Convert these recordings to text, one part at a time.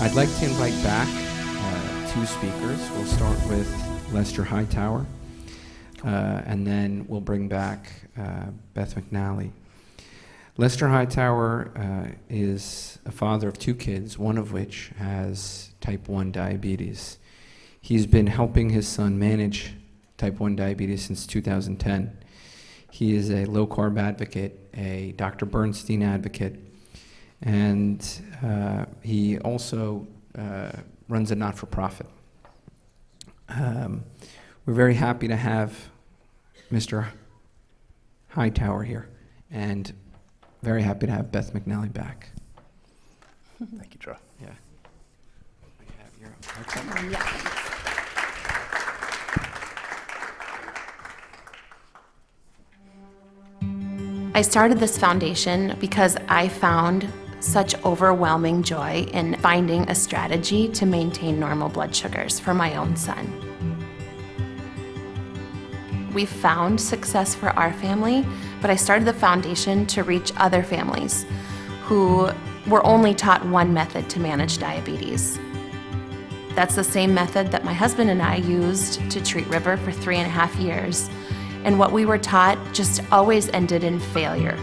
I'd like to invite back two speakers. We'll start with Lester Hightower, and then we'll bring back Beth McNally. Lester Hightower is a father of two kids, one of which has type 1 diabetes. He's been helping his son manage type 1 diabetes since 2010. He is a low-carb advocate, a Dr. Bernstein advocate, and he also runs a not-for-profit. We're very happy to have Mr. Hightower here, and very happy to have Beth McNally back. Thank you, Joe. Yeah. You have your I started this foundation because I found such overwhelming joy in finding a strategy to maintain normal blood sugars for my own son. We found success for our family, but I started the foundation to reach other families who were only taught one method to manage diabetes. That's the same method that my husband and I used to treat River for 3.5 years. And what we were taught just always ended in failure.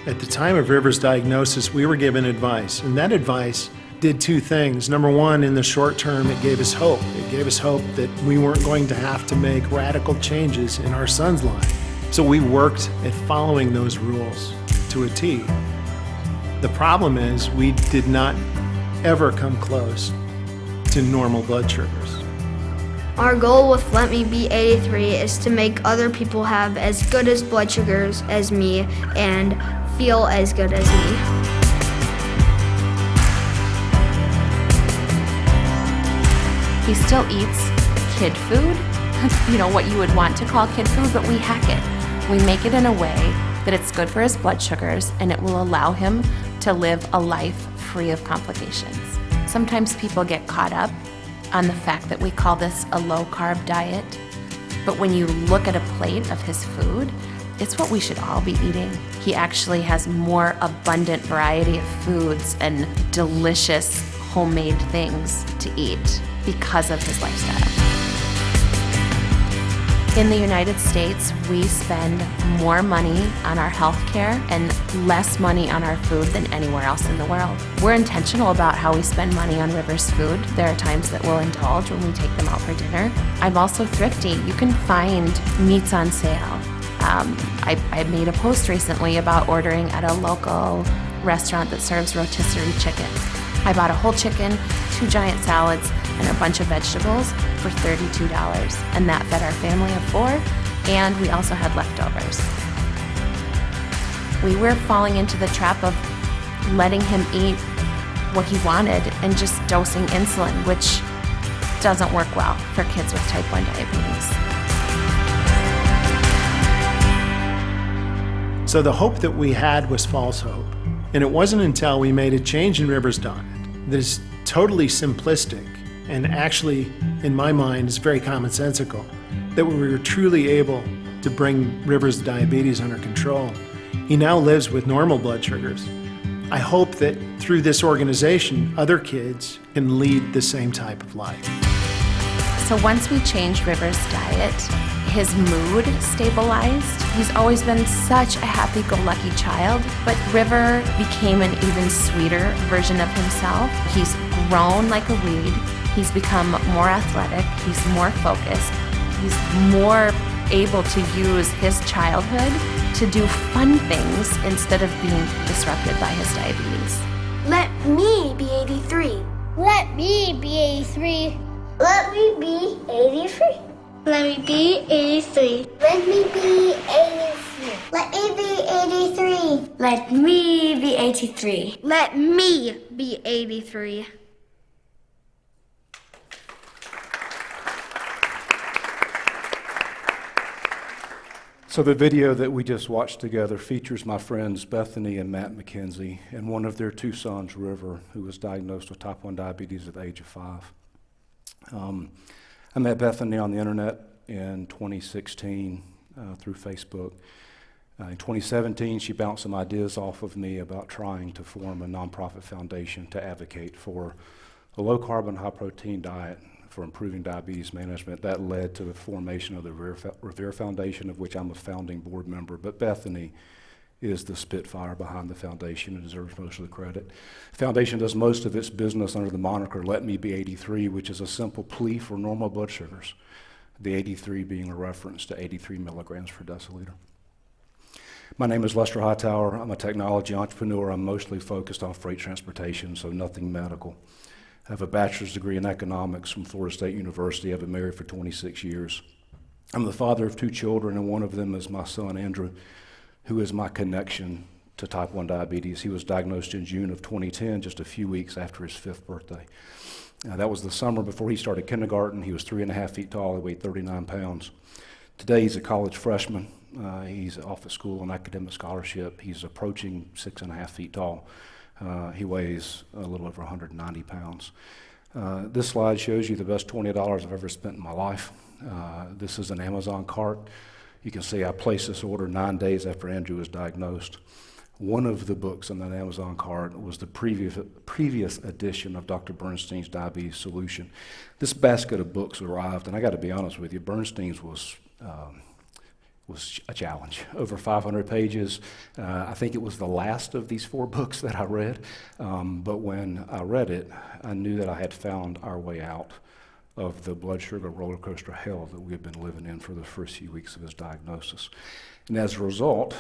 At the time of River's diagnosis, we were given advice, and that advice did two things. Number one, in the short term, it gave us hope. It gave us hope that we weren't going to have to make radical changes in our son's life. So we worked at following those rules to a T. The problem is we did not ever come close to normal blood sugars. Our goal with Let Me Be 83 is to make other people have as good as blood sugars as me and feel as good as me. He still eats kid food, you know, what you would want to call kid food, but we hack it. We make it in a way that it's good for his blood sugars and it will allow him to live a life free of complications. Sometimes people get caught up on the fact that we call this a low-carb diet, but when you look at a plate of his food, it's what we should all be eating. He actually has more abundant variety of foods and delicious homemade things to eat because of his lifestyle. In the United States, we spend more money on our health care and less money on our food than anywhere else in the world. We're intentional about how we spend money on River's food. There are times that we'll indulge when we take them out for dinner. I'm also thrifty. You can find meats on sale. I made a post recently about ordering at a local restaurant that serves rotisserie chicken. I bought a whole chicken, 2 giant salads, and a bunch of vegetables for $32, and that fed our family of 4, and we also had leftovers. We were falling into the trap of letting him eat what he wanted and just dosing insulin, which doesn't work well for kids with type 1 diabetes. So the hope that we had was false hope. And it wasn't until we made a change in River's diet that is totally simplistic and actually, in my mind, is very commonsensical, that we were truly able to bring River's diabetes under control. He now lives with normal blood sugars. I hope that through this organization, other kids can lead the same type of life. So once we changed River's diet, his mood stabilized. He's always been such a happy-go-lucky child, but River became an even sweeter version of himself. He's grown like a weed. He's become more athletic. He's more focused. He's more able to use his childhood to do fun things instead of being disrupted by his diabetes. Let me be 83. Let me be 83. Let me be 83. Let me be 83. Let me be 83. Let me be 83. Let me be 83. Let me be 83. So the video that we just watched together features my friends Bethany and Matt McKenzie and one of their 2 sons, River, who was diagnosed with type 1 diabetes at the age of 5. I met Bethany on the internet in 2016 through Facebook. In 2017, she bounced some ideas off of me about trying to form a nonprofit foundation to advocate for a low-carb and high-protein diet for improving diabetes management. That led to the formation of the Rivere Foundation, of which I'm a founding board member. But Bethany is the spitfire behind the foundation and deserves most of the credit. The foundation does most of its business under the moniker Let Me Be 83, which is a simple plea for normal blood sugars, the 83 being a reference to 83 milligrams per deciliter. My name is Lester Hightower. I'm a technology entrepreneur. I'm mostly focused on freight transportation, so nothing medical. I have a bachelor's degree in economics from Florida State University. I've been married for 26 years. I'm the father of 2 children, and one of them is my son, Andrew, who is my connection to type 1 diabetes. He was diagnosed in June of 2010, just a few weeks after his 5th birthday. That was the summer before he started kindergarten. He was 3.5 feet tall. He weighed 39 pounds. Today, he's a college freshman. He's off at school on academic scholarship. He's approaching 6.5 feet tall. He weighs a little over 190 pounds. This slide shows you the best $20 I've ever spent in my life. This is an Amazon cart. You can see I placed this order 9 days after Andrew was diagnosed. One of the books on that Amazon cart was the previous edition of Dr. Bernstein's Diabetes Solution. This basket of books arrived, and I got to be honest with you, Bernstein's was a challenge. Over 500 pages. I think it was the last of these 4 books that I read, but when I read it, I knew that I had found our way out of the blood sugar roller coaster hell that we had been living in for the first few weeks of his diagnosis. And as a result,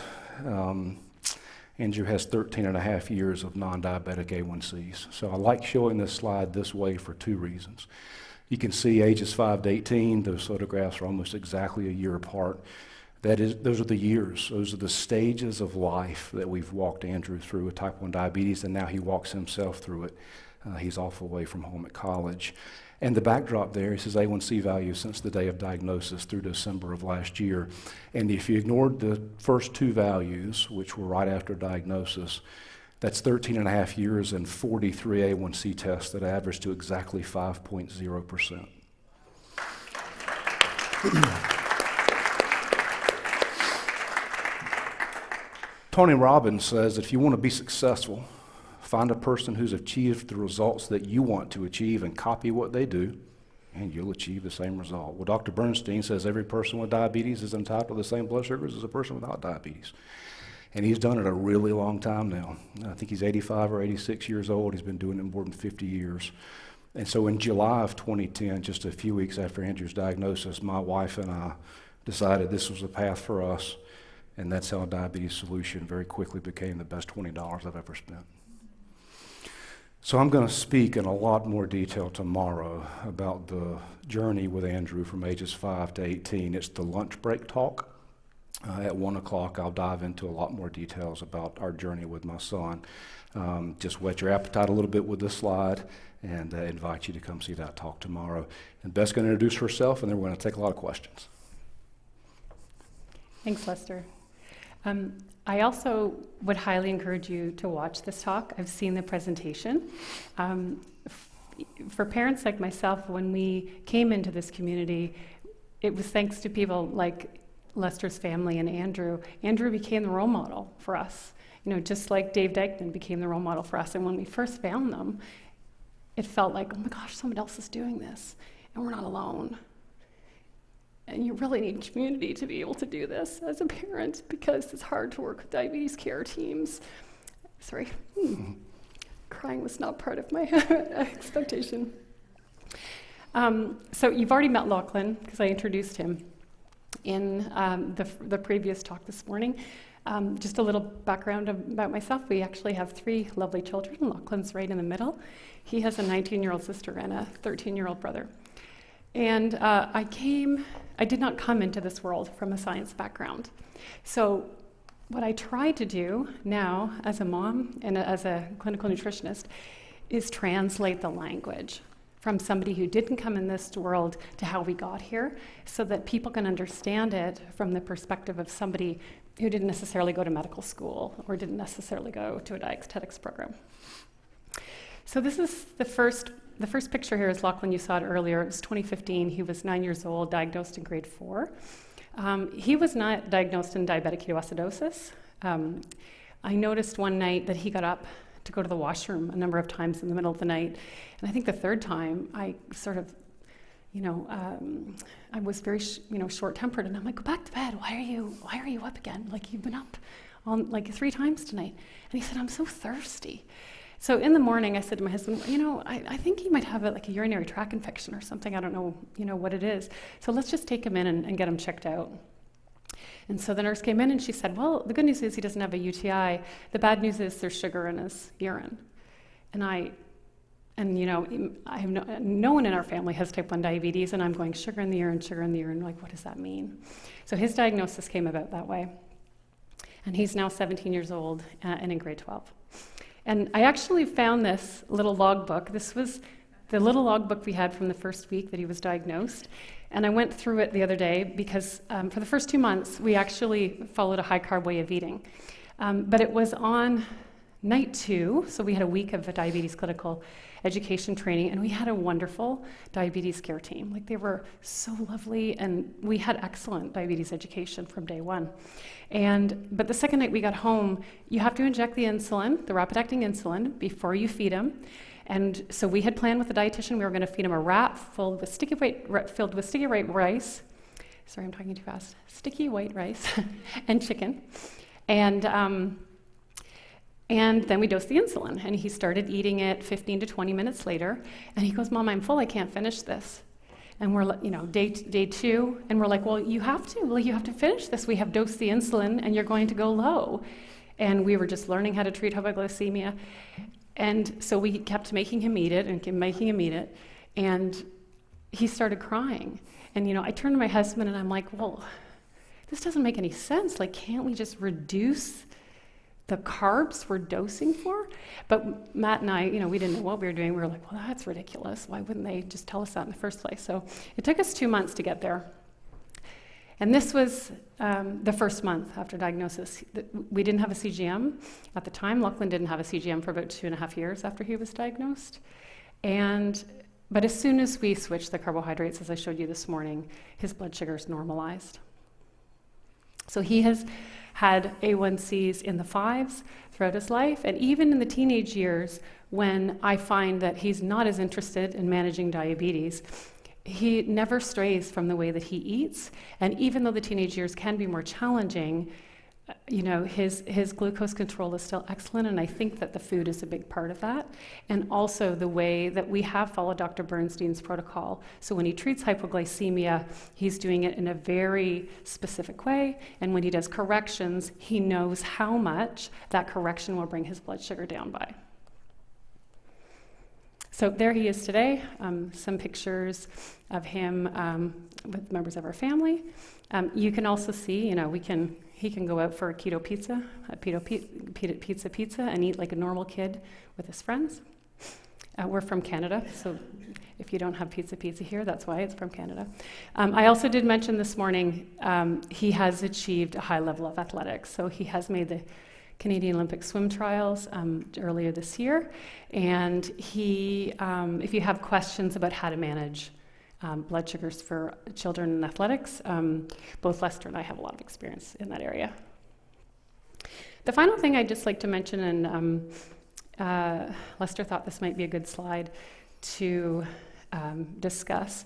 Andrew has 13.5 years of non-diabetic A1Cs. So I like showing this slide this way for 2 reasons. You can see ages 5 to 18, those photographs are almost exactly a year apart. Those are the years, those are the stages of life that we've walked Andrew through with type 1 diabetes, and now he walks himself through it. He's off away from home at college. And the backdrop there is his A1C value since the day of diagnosis through December of last year. And if you ignored the first 2 values, which were right after diagnosis, that's 13.5 years and 43 A1C tests that average to exactly 5.0%. Tony Robbins says if you want to be successful, find a person who's achieved the results that you want to achieve and copy what they do, and you'll achieve the same result. Well, Dr. Bernstein says every person with diabetes is entitled to the same blood sugars as a person without diabetes. And he's done it a really long time now. I think he's 85 or 86 years old. He's been doing it more than 50 years. And so in July of 2010, just a few weeks after Andrew's diagnosis, my wife and I decided this was the path for us. And that's how Diabetes Solution very quickly became the best $20 I've ever spent. So I'm going to speak in a lot more detail tomorrow about the journey with Andrew from ages 5 to 18. It's the lunch break talk. At 1 o'clock, I'll dive into a lot more details about our journey with my son. Just whet your appetite a little bit with this slide and invite you to come see that talk tomorrow. And Beth's going to introduce herself, and then we're going to take a lot of questions. Thanks, Lester. I also would highly encourage you to watch this talk. I've seen the presentation. For parents like myself, when we came into this community, it was thanks to people like Lester's family and Andrew. Andrew became the role model for us, just like Dave Dykeman became the role model for us. And when we first found them, it felt like, oh my gosh, someone else is doing this, and we're not alone. And you really need community to be able to do this as a parent, because it's hard to work with diabetes care teams. Sorry, crying was not part of my expectation. So you've already met Lachlan, because I introduced him in the previous talk this morning. Just a little background about myself. We actually have 3 lovely children. Lachlan's right in the middle. He has a 19-year-old sister and a 13-year-old brother. And I did not come into this world from a science background. So what I try to do now as a mom and as a clinical nutritionist is translate the language from somebody who didn't come in this world to how we got here, so that people can understand it from the perspective of somebody who didn't necessarily go to medical school or didn't necessarily go to a dietetics program. So this is the first picture here is Lachlan. You saw it earlier. It was 2015. He was 9 years old, diagnosed in grade 4. He was not diagnosed in diabetic ketoacidosis. I noticed one night that he got up to go to the washroom a number of times in the middle of the night. And I think the third time, I sort of, I was very, short-tempered. And I'm like, go back to bed. Why are you up again? Like, you've been up like 3 times tonight. And he said, I'm so thirsty. So in the morning, I said to my husband, I think he might have a urinary tract infection or something. I don't know, what it is. So let's just take him in and get him checked out. And so the nurse came in and she said, well, the good news is he doesn't have a UTI. The bad news is there's sugar in his urine. And I have no one in our family has type 1 diabetes, and I'm going, sugar in the urine, like, what does that mean? So his diagnosis came about that way. And he's now 17 years old and in grade 12. And I actually found this little logbook. This was the little logbook we had from the first week that he was diagnosed. And I went through it the other day because for the first 2 months, we actually followed a high-carb way of eating. But it was on night 2, so we had a week of a diabetes clinical education training, and we had a wonderful diabetes care team. Like, they were so lovely, and we had excellent diabetes education from day 1. But the second night we got home, you have to inject the insulin, the rapid-acting insulin, before you feed him. And so we had planned with the dietitian, we were going to feed him a wrap filled with sticky white rice. Sorry, I'm talking too fast. Sticky white rice and chicken. And then we dosed the insulin, and he started eating it 15 to 20 minutes later. And he goes, Mom, I'm full, I can't finish this. And we're like, day 2, and we're like, well, you have to finish this. We have dosed the insulin, and you're going to go low. And we were just learning how to treat hypoglycemia. And so we kept making him eat it, and he started crying. And, I turned to my husband, and I'm like, well, this doesn't make any sense. Like, can't we just reduce the carbs we're dosing for? But Matt and I, we didn't know what we were doing. We were like, well, that's ridiculous. Why wouldn't they just tell us that in the first place? So it took us 2 months to get there. And this was the first month after diagnosis. We didn't have a CGM at the time. Lachlan didn't have a CGM for about 2.5 years after he was diagnosed. But as soon as we switched the carbohydrates, as I showed you this morning, his blood sugars normalized. So he has had A1Cs in the 5s throughout his life, and even in the teenage years, when I find that he's not as interested in managing diabetes, he never strays from the way that he eats. And even though the teenage years can be more challenging, his glucose control is still excellent, and I think that the food is a big part of that. And also the way that we have followed Dr. Bernstein's protocol. So when he treats hypoglycemia, he's doing it in a very specific way, and when he does corrections, he knows how much that correction will bring his blood sugar down by. So there he is today, some pictures of him with members of our family. You can also see, he can go out for a keto pizza, pizza, and eat like a normal kid with his friends. We're from Canada, so if you don't have pizza here, that's why it's from Canada. I also did mention this morning, he has achieved a high level of athletics. So he has made the Canadian Olympic swim trials earlier this year, and he, if you have questions about how to manage blood sugars for children in athletics, both Lester and I have a lot of experience in that area. The final thing I'd just like to mention, and Lester thought this might be a good slide to discuss,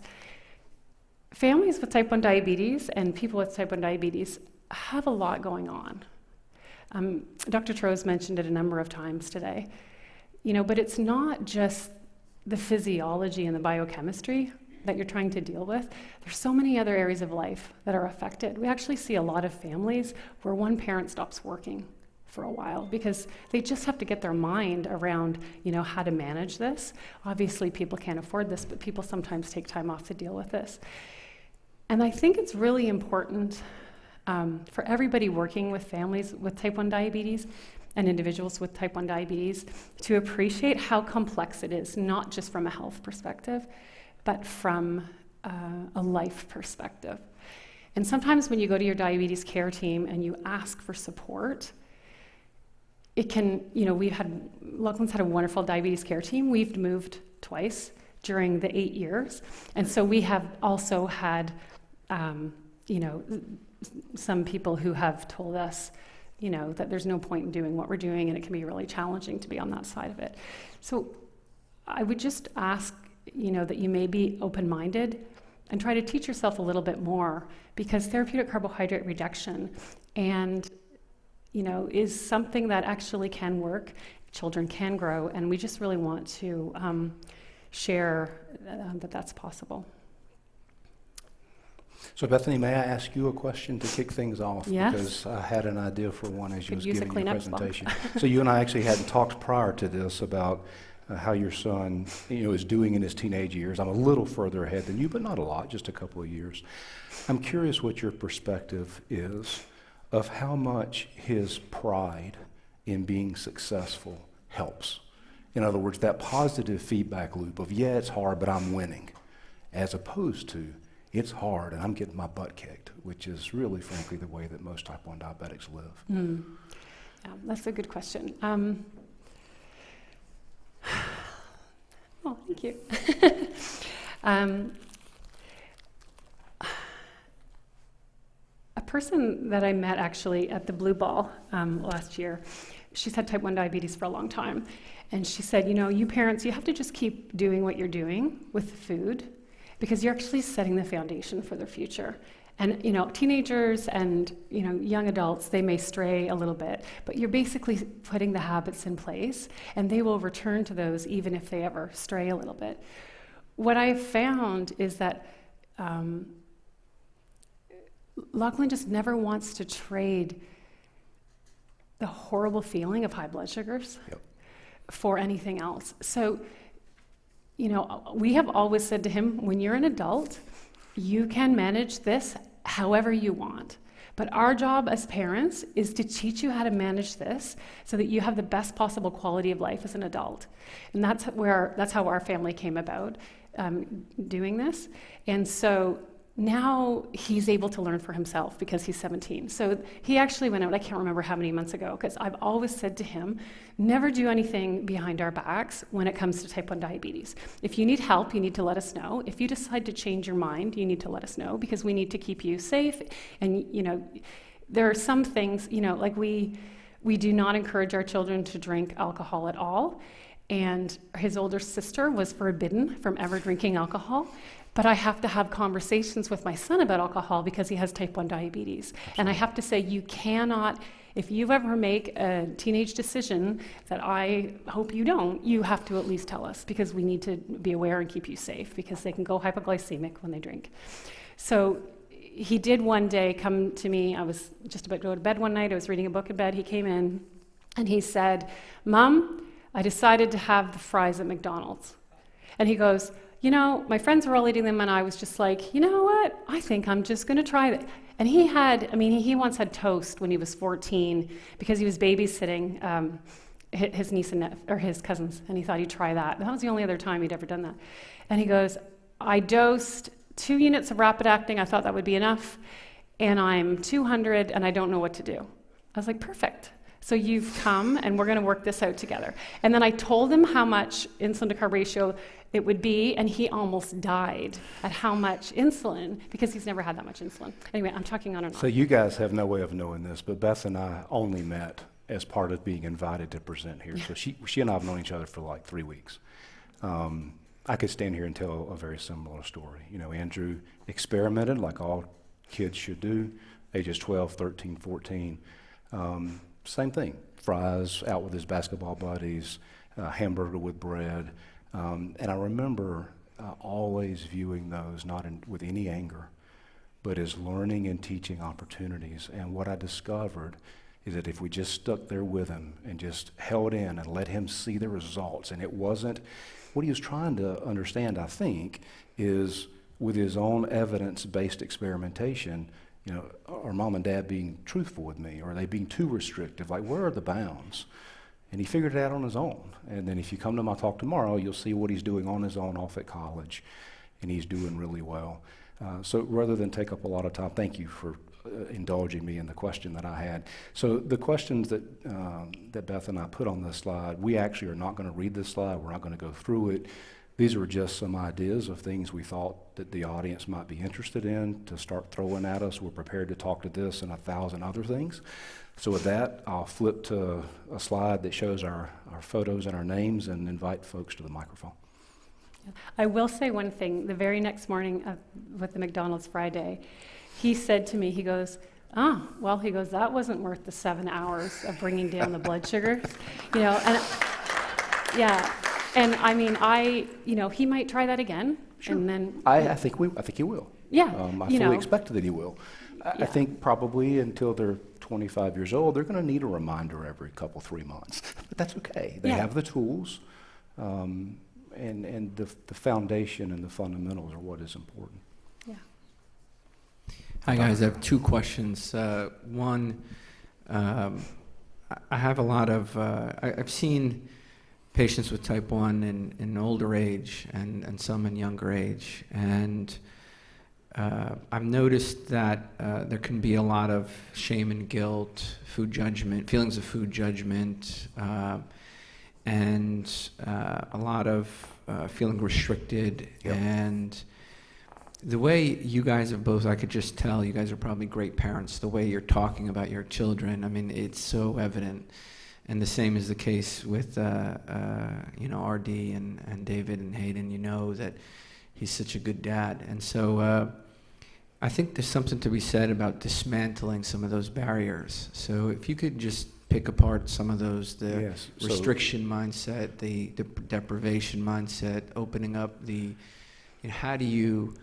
families with type 1 diabetes and people with type 1 diabetes have a lot going on. Dr. Tro's mentioned it a number of times today, but it's not just the physiology and the biochemistry that you're trying to deal with. There's so many other areas of life that are affected. We actually see a lot of families where one parent stops working for a while because they just have to get their mind around, how to manage this. Obviously, people can't afford this, but people sometimes take time off to deal with this. And I think it's really important for everybody working with families with type 1 diabetes and individuals with type 1 diabetes to appreciate how complex it is, not just from a health perspective, but from a life perspective. And sometimes when you go to your diabetes care team and you ask for support, it can, Lachlan's had a wonderful diabetes care team. We've moved twice during the 8 years. And so we have also had some people who have told us, that there's no point in doing what we're doing, and it can be really challenging to be on that side of it. So I would just ask, that you may be open-minded and try to teach yourself a little bit more, because therapeutic carbohydrate reduction is something that actually can work. Children can grow, and we just really want to share that that's possible. So Bethany, may I ask you a question to kick things off? Yes. Because I had an idea for one as you was Could use a giving your cleanup spot. presentation. So you and I actually hadn't talked prior to this about how your son, is doing in his teenage years. I'm a little further ahead than you, but not a lot, just a couple of years. I'm curious what your perspective is of how much his pride in being successful helps. In other words, that positive feedback loop of, yeah, it's hard, but I'm winning, as opposed to, it's hard and I'm getting my butt kicked, which is really, frankly, the way that most type 1 diabetics live. Yeah, that's a good question. Oh, thank you. A person that I met actually at the Blue Ball last year, she's had type 1 diabetes for a long time. And she said, you parents, you have to just keep doing what you're doing with the food, because you're actually setting the foundation for their future. And teenagers and young adults, they may stray a little bit, but you're basically putting the habits in place, and they will return to those even if they ever stray a little bit. What I've found is that Lachlan just never wants to trade the horrible feeling of high blood sugars for anything else. So, we have always said to him, when you're an adult, you can manage this however you want. But our job as parents is to teach you how to manage this so that you have the best possible quality of life as an adult. And that's how our family came about doing this. And so now he's able to learn for himself because he's 17. So he actually went out, I can't remember how many months ago, because I've always said to him, never do anything behind our backs when it comes to type 1 diabetes. If you need help, you need to let us know. If you decide to change your mind, you need to let us know, because we need to keep you safe. And there are some things, like we do not encourage our children to drink alcohol at all. And his older sister was forbidden from ever drinking alcohol. But I have to have conversations with my son about alcohol because he has type 1 diabetes. And I have to say, you cannot, if you ever make a teenage decision that I hope you don't, you have to at least tell us, because we need to be aware and keep you safe, because they can go hypoglycemic when they drink. So he did one day come to me. I was just about to go to bed one night. I was reading a book in bed. He came in and he said, "Mom, I decided to have the fries at McDonald's." And he goes, my friends were all eating them, and I was just like, you know what? I think I'm just going to try that. And he once had toast when he was 14 because he was babysitting his niece or his cousins, and he thought he'd try that. That was the only other time he'd ever done that. And he goes, I dosed 2 units of rapid acting. I thought that would be enough. And I'm 200, and I don't know what to do. I was like, perfect. So you've come, and we're going to work this out together. And then I told him how much insulin to carb ratio it would be, and he almost died at how much insulin, because he's never had that much insulin. Anyway, I'm talking on and on. So you guys have no way of knowing this, but Beth and I only met as part of being invited to present here. So she and I have known each other for like 3 weeks. I could stand here and tell a very similar story. Andrew experimented like all kids should do, ages 12, 13, 14. Same thing, fries out with his basketball buddies, hamburger with bread. And I remember always viewing those not with any anger, but as learning and teaching opportunities. And what I discovered is that if we just stuck there with him and just held in and let him see the results, and it wasn't, what he was trying to understand, I think, is with his own evidence-based experimentation, are mom and dad being truthful with me? Or are they being too restrictive? Like, where are the bounds? And he figured it out on his own. And then if you come to my talk tomorrow, you'll see what he's doing on his own off at college. And he's doing really well. So rather than take up a lot of time, thank you for indulging me in the question that I had. So the questions that Beth and I put on this slide, we actually are not going to read this slide. We're not going to go through it. These were just some ideas of things we thought that the audience might be interested in to start throwing at us. We're prepared to talk to this and 1,000 other things. So with that, I'll flip to a slide that shows our photos and our names and invite folks to the microphone. I will say one thing. The very next morning with the McDonald's Friday, he said to me, he goes, that wasn't worth the 7 hours of bringing down the blood sugars, and yeah. And I mean, he might try that again, Sure. and then I think he will. Yeah, I fully expect that he will. I think probably until they're 25 years old, they're going to need a reminder every 3 months. But that's okay. They have the tools, and the foundation and the fundamentals are what is important. Yeah. Hi guys, I have 2 questions. One, I have a lot of, I've seen patients with type 1 in older age and some in younger age. And I've noticed that there can be a lot of shame and guilt, food judgment, feelings of food judgment, and a lot of feeling restricted. Yep. And the way you guys have both, I could just tell you guys are probably great parents. The way you're talking about your children, I mean, it's so evident. And the same is the case with, RD and David and Hayden. You know that he's such a good dad. And so I think there's something to be said about dismantling some of those barriers. So if you could just pick apart some of those, the restriction mindset, the deprivation mindset, opening up how do you,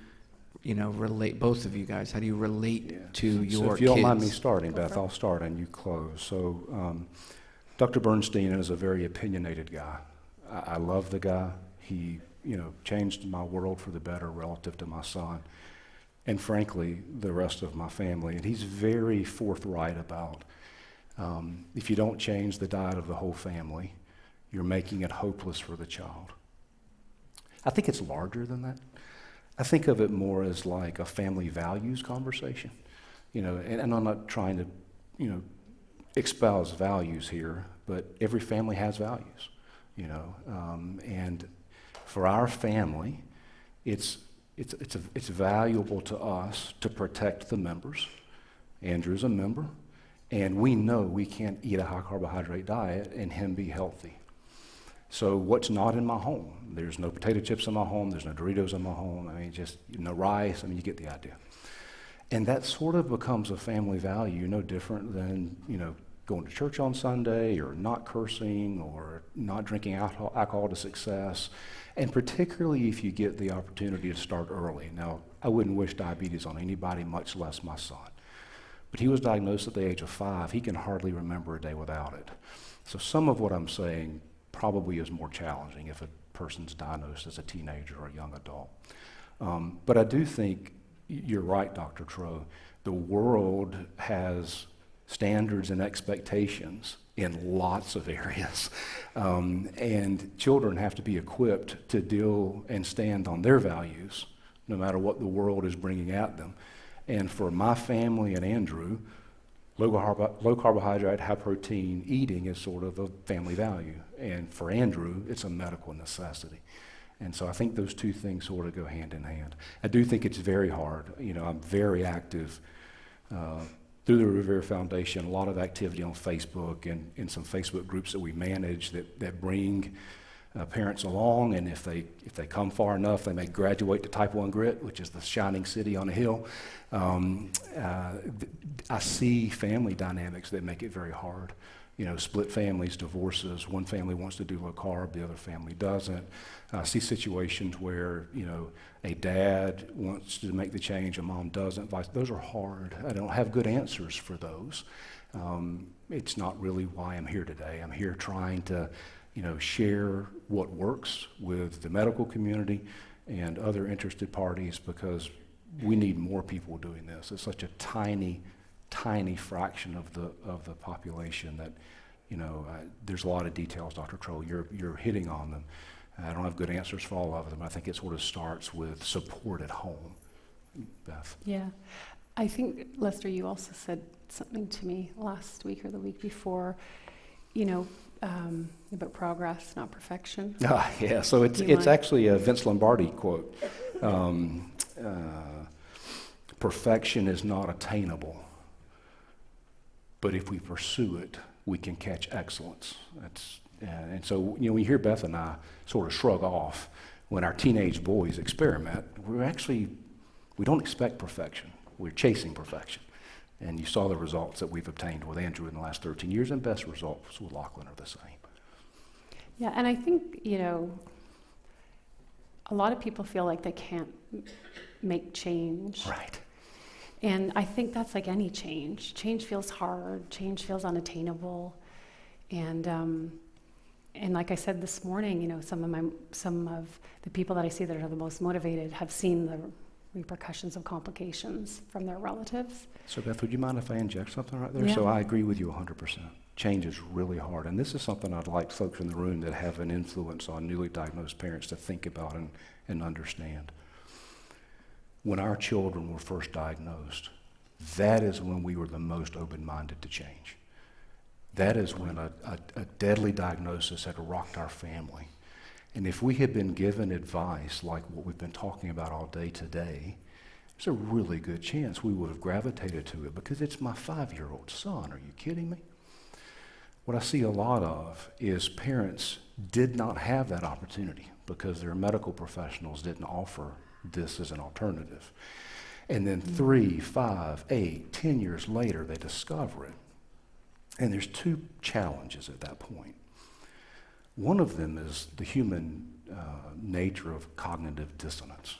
relate, both of you guys, how do you relate to your kids? So if you don't mind me starting, Beth, I'll start and you close. So Dr. Bernstein is a very opinionated guy. I love the guy. He, changed my world for the better relative to my son, and frankly, the rest of my family. And he's very forthright about if you don't change the diet of the whole family, you're making it hopeless for the child. I think it's larger than that. I think of it more as like a family values conversation, and I'm not trying to, espouse values here, but every family has values, and for our family, it's valuable to us to protect the members. Andrew's a member, and we know we can't eat a high carbohydrate diet and him be healthy. So what's not in my home? There's no potato chips in my home, there's no Doritos in my home, just no rice, you get the idea. And that sort of becomes a family value, no different than, going to church on Sunday or not cursing or not drinking alcohol to success. And particularly if you get the opportunity to start early. Now, I wouldn't wish diabetes on anybody, much less my son. But he was diagnosed at the age of 5. He can hardly remember a day without it. So some of what I'm saying probably is more challenging if a person's diagnosed as a teenager or a young adult. But I do think you're right, Dr. Tro. The world has standards and expectations in lots of areas. And children have to be equipped to deal and stand on their values, no matter what the world is bringing at them. And for my family and Andrew, low carbohydrate, high protein eating is sort of a family value. And for Andrew, it's a medical necessity. And so I think those two things sort of go hand in hand. I do think it's very hard. I'm very active through the Riviere Foundation, a lot of activity on Facebook and in some Facebook groups that we manage that bring parents along, and if they come far enough, they may graduate to Type 1 Grit, which is the shining city on a hill. I see family dynamics that make it very hard. Split families, divorces, one family wants to do low carb, the other family doesn't. I see situations where, a dad wants to make the change, a mom doesn't. Those are hard. I don't have good answers for those. It's not really why I'm here today. I'm here trying to, share what works with the medical community and other interested parties, because we need more people doing this. It's such a tiny fraction of the population that, there's a lot of details, Dr. Troll. You're hitting on them. I don't have good answers for all of them. I think it sort of starts with support at home. Beth? Yeah. I think, Lester, you also said something to me last week or the week before, about progress, not perfection. Yeah, so it's actually a Vince Lombardi quote. Perfection is not attainable, but if we pursue it, we can catch excellence. And so, when you hear Beth and I sort of shrug off when our teenage boys experiment, we don't expect perfection. We're chasing perfection. And you saw the results that we've obtained with Andrew in the last 13 years, and Beth's results with Lachlan are the same. Yeah, and I think, a lot of people feel like they can't make change. Right. And I think that's like any change. Change feels hard. Change feels unattainable. And like I said this morning, some of the people that I see that are the most motivated have seen the repercussions of complications from their relatives. So Beth, would you mind if I inject something right there? Yeah. So I agree with you 100%. Change is really hard. And this is something I'd like folks in the room that have an influence on newly diagnosed parents to think about and understand. When our children were first diagnosed, that is when we were the most open-minded to change. That is when a deadly diagnosis had rocked our family. And if we had been given advice like what we've been talking about all day today, there's a really good chance we would have gravitated to it because it's my 5-year-old son. Are you kidding me? What I see a lot of is parents did not have that opportunity because their medical professionals didn't offer this as an alternative. And then 3, 5, 8, 10 years later, they discover it. And there's 2 challenges at that point. One of them is the human nature of cognitive dissonance.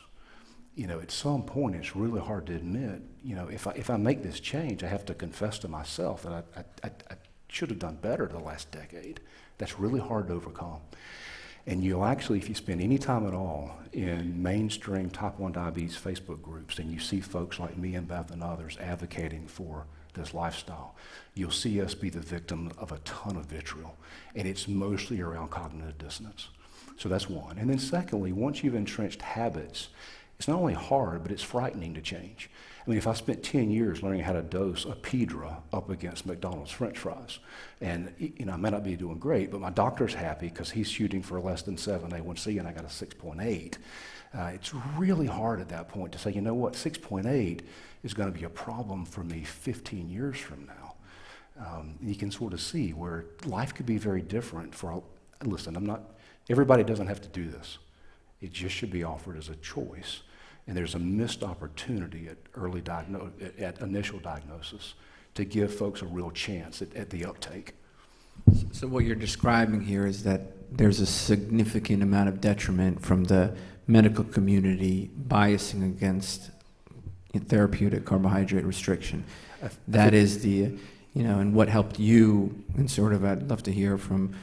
At some point, it's really hard to admit, if I make this change, I have to confess to myself that I should have done better the last decade. That's really hard to overcome. And you'll actually, if you spend any time at all in mainstream type 1 diabetes Facebook groups and you see folks like me and Beth and others advocating for this lifestyle, you'll see us be the victim of a ton of vitriol. And it's mostly around cognitive dissonance. So that's one. And then secondly, once you've entrenched habits, it's not only hard, but it's frightening to change. I mean, if I spent 10 years learning how to dose a Pedra up against McDonald's French fries, and I may not be doing great, but my doctor's happy because he's shooting for less than 7 A1C and I got a 6.8. It's really hard at that point to say, 6.8 is going to be a problem for me 15 years from now. You can sort of see where life could be very different listen, everybody doesn't have to do this. It just should be offered as a choice. And there's a missed opportunity at initial diagnosis to give folks a real chance at the uptake. So what you're describing here is that there's a significant amount of detriment from the medical community biasing against therapeutic carbohydrate restriction. That is and what helped you, and sort of I'd love to hear from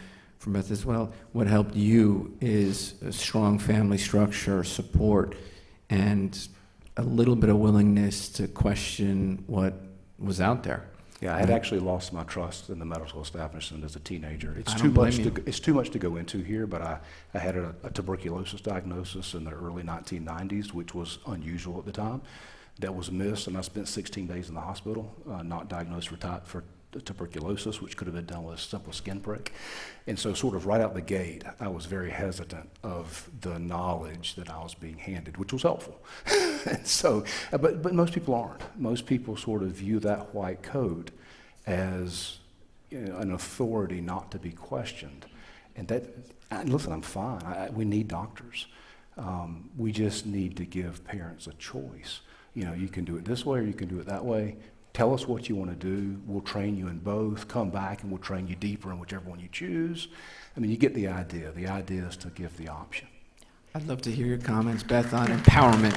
Beth as well, what helped you is a strong family structure, support, and a little bit of willingness to question what was out there. Yeah, I had actually lost my trust in the medical establishment as a teenager. It's I too don't blame much. you. It's too much to go into here. But I had a tuberculosis diagnosis in the early 1990s, which was unusual at the time. That was missed, and I spent 16 days in the hospital, not diagnosed for tuberculosis, which could have been done with a simple skin prick. And so sort of right out the gate, I was very hesitant of the knowledge that I was being handed, which was helpful. And so, but most people aren't. Most people sort of view that white coat as an authority not to be questioned. And listen, I'm fine. We need doctors. We just need to give parents a choice. You can do it this way or you can do it that way. Tell us what you want to do. We'll train you in both. Come back and we'll train you deeper in whichever one you choose. I mean, you get the idea. The idea is to give the option. I'd love to hear your comments, Beth, on empowerment,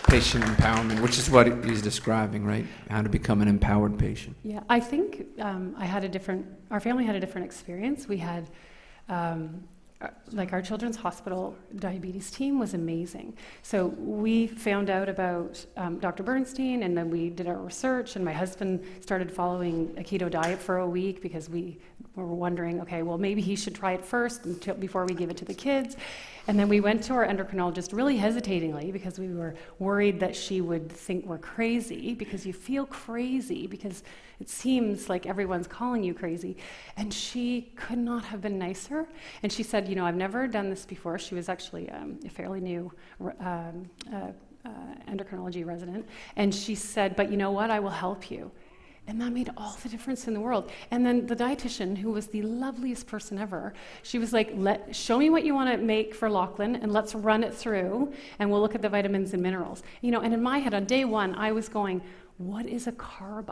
patient empowerment, which is what he's describing, right? How to become an empowered patient. Yeah, I think our family had a different experience. We had like our children's hospital diabetes team was amazing. So we found out about Dr. Bernstein, and then we did our research, and my husband started following a keto diet for a week because we were wondering, okay, well, maybe he should try it first before we give it to the kids. And then we went to our endocrinologist really hesitatingly because we were worried that she would think we're crazy, because you feel crazy because it seems like everyone's calling you crazy. And she could not have been nicer. And she said, I've never done this before. She was actually a fairly new endocrinology resident. And she said, but you know what, I will help you. And that made all the difference in the world. And then the dietitian, who was the loveliest person ever, she was like, show me what you want to make for Lachlan, and let's run it through, and we'll look at the vitamins and minerals. And in my head, on day one, I was going, what is a carb?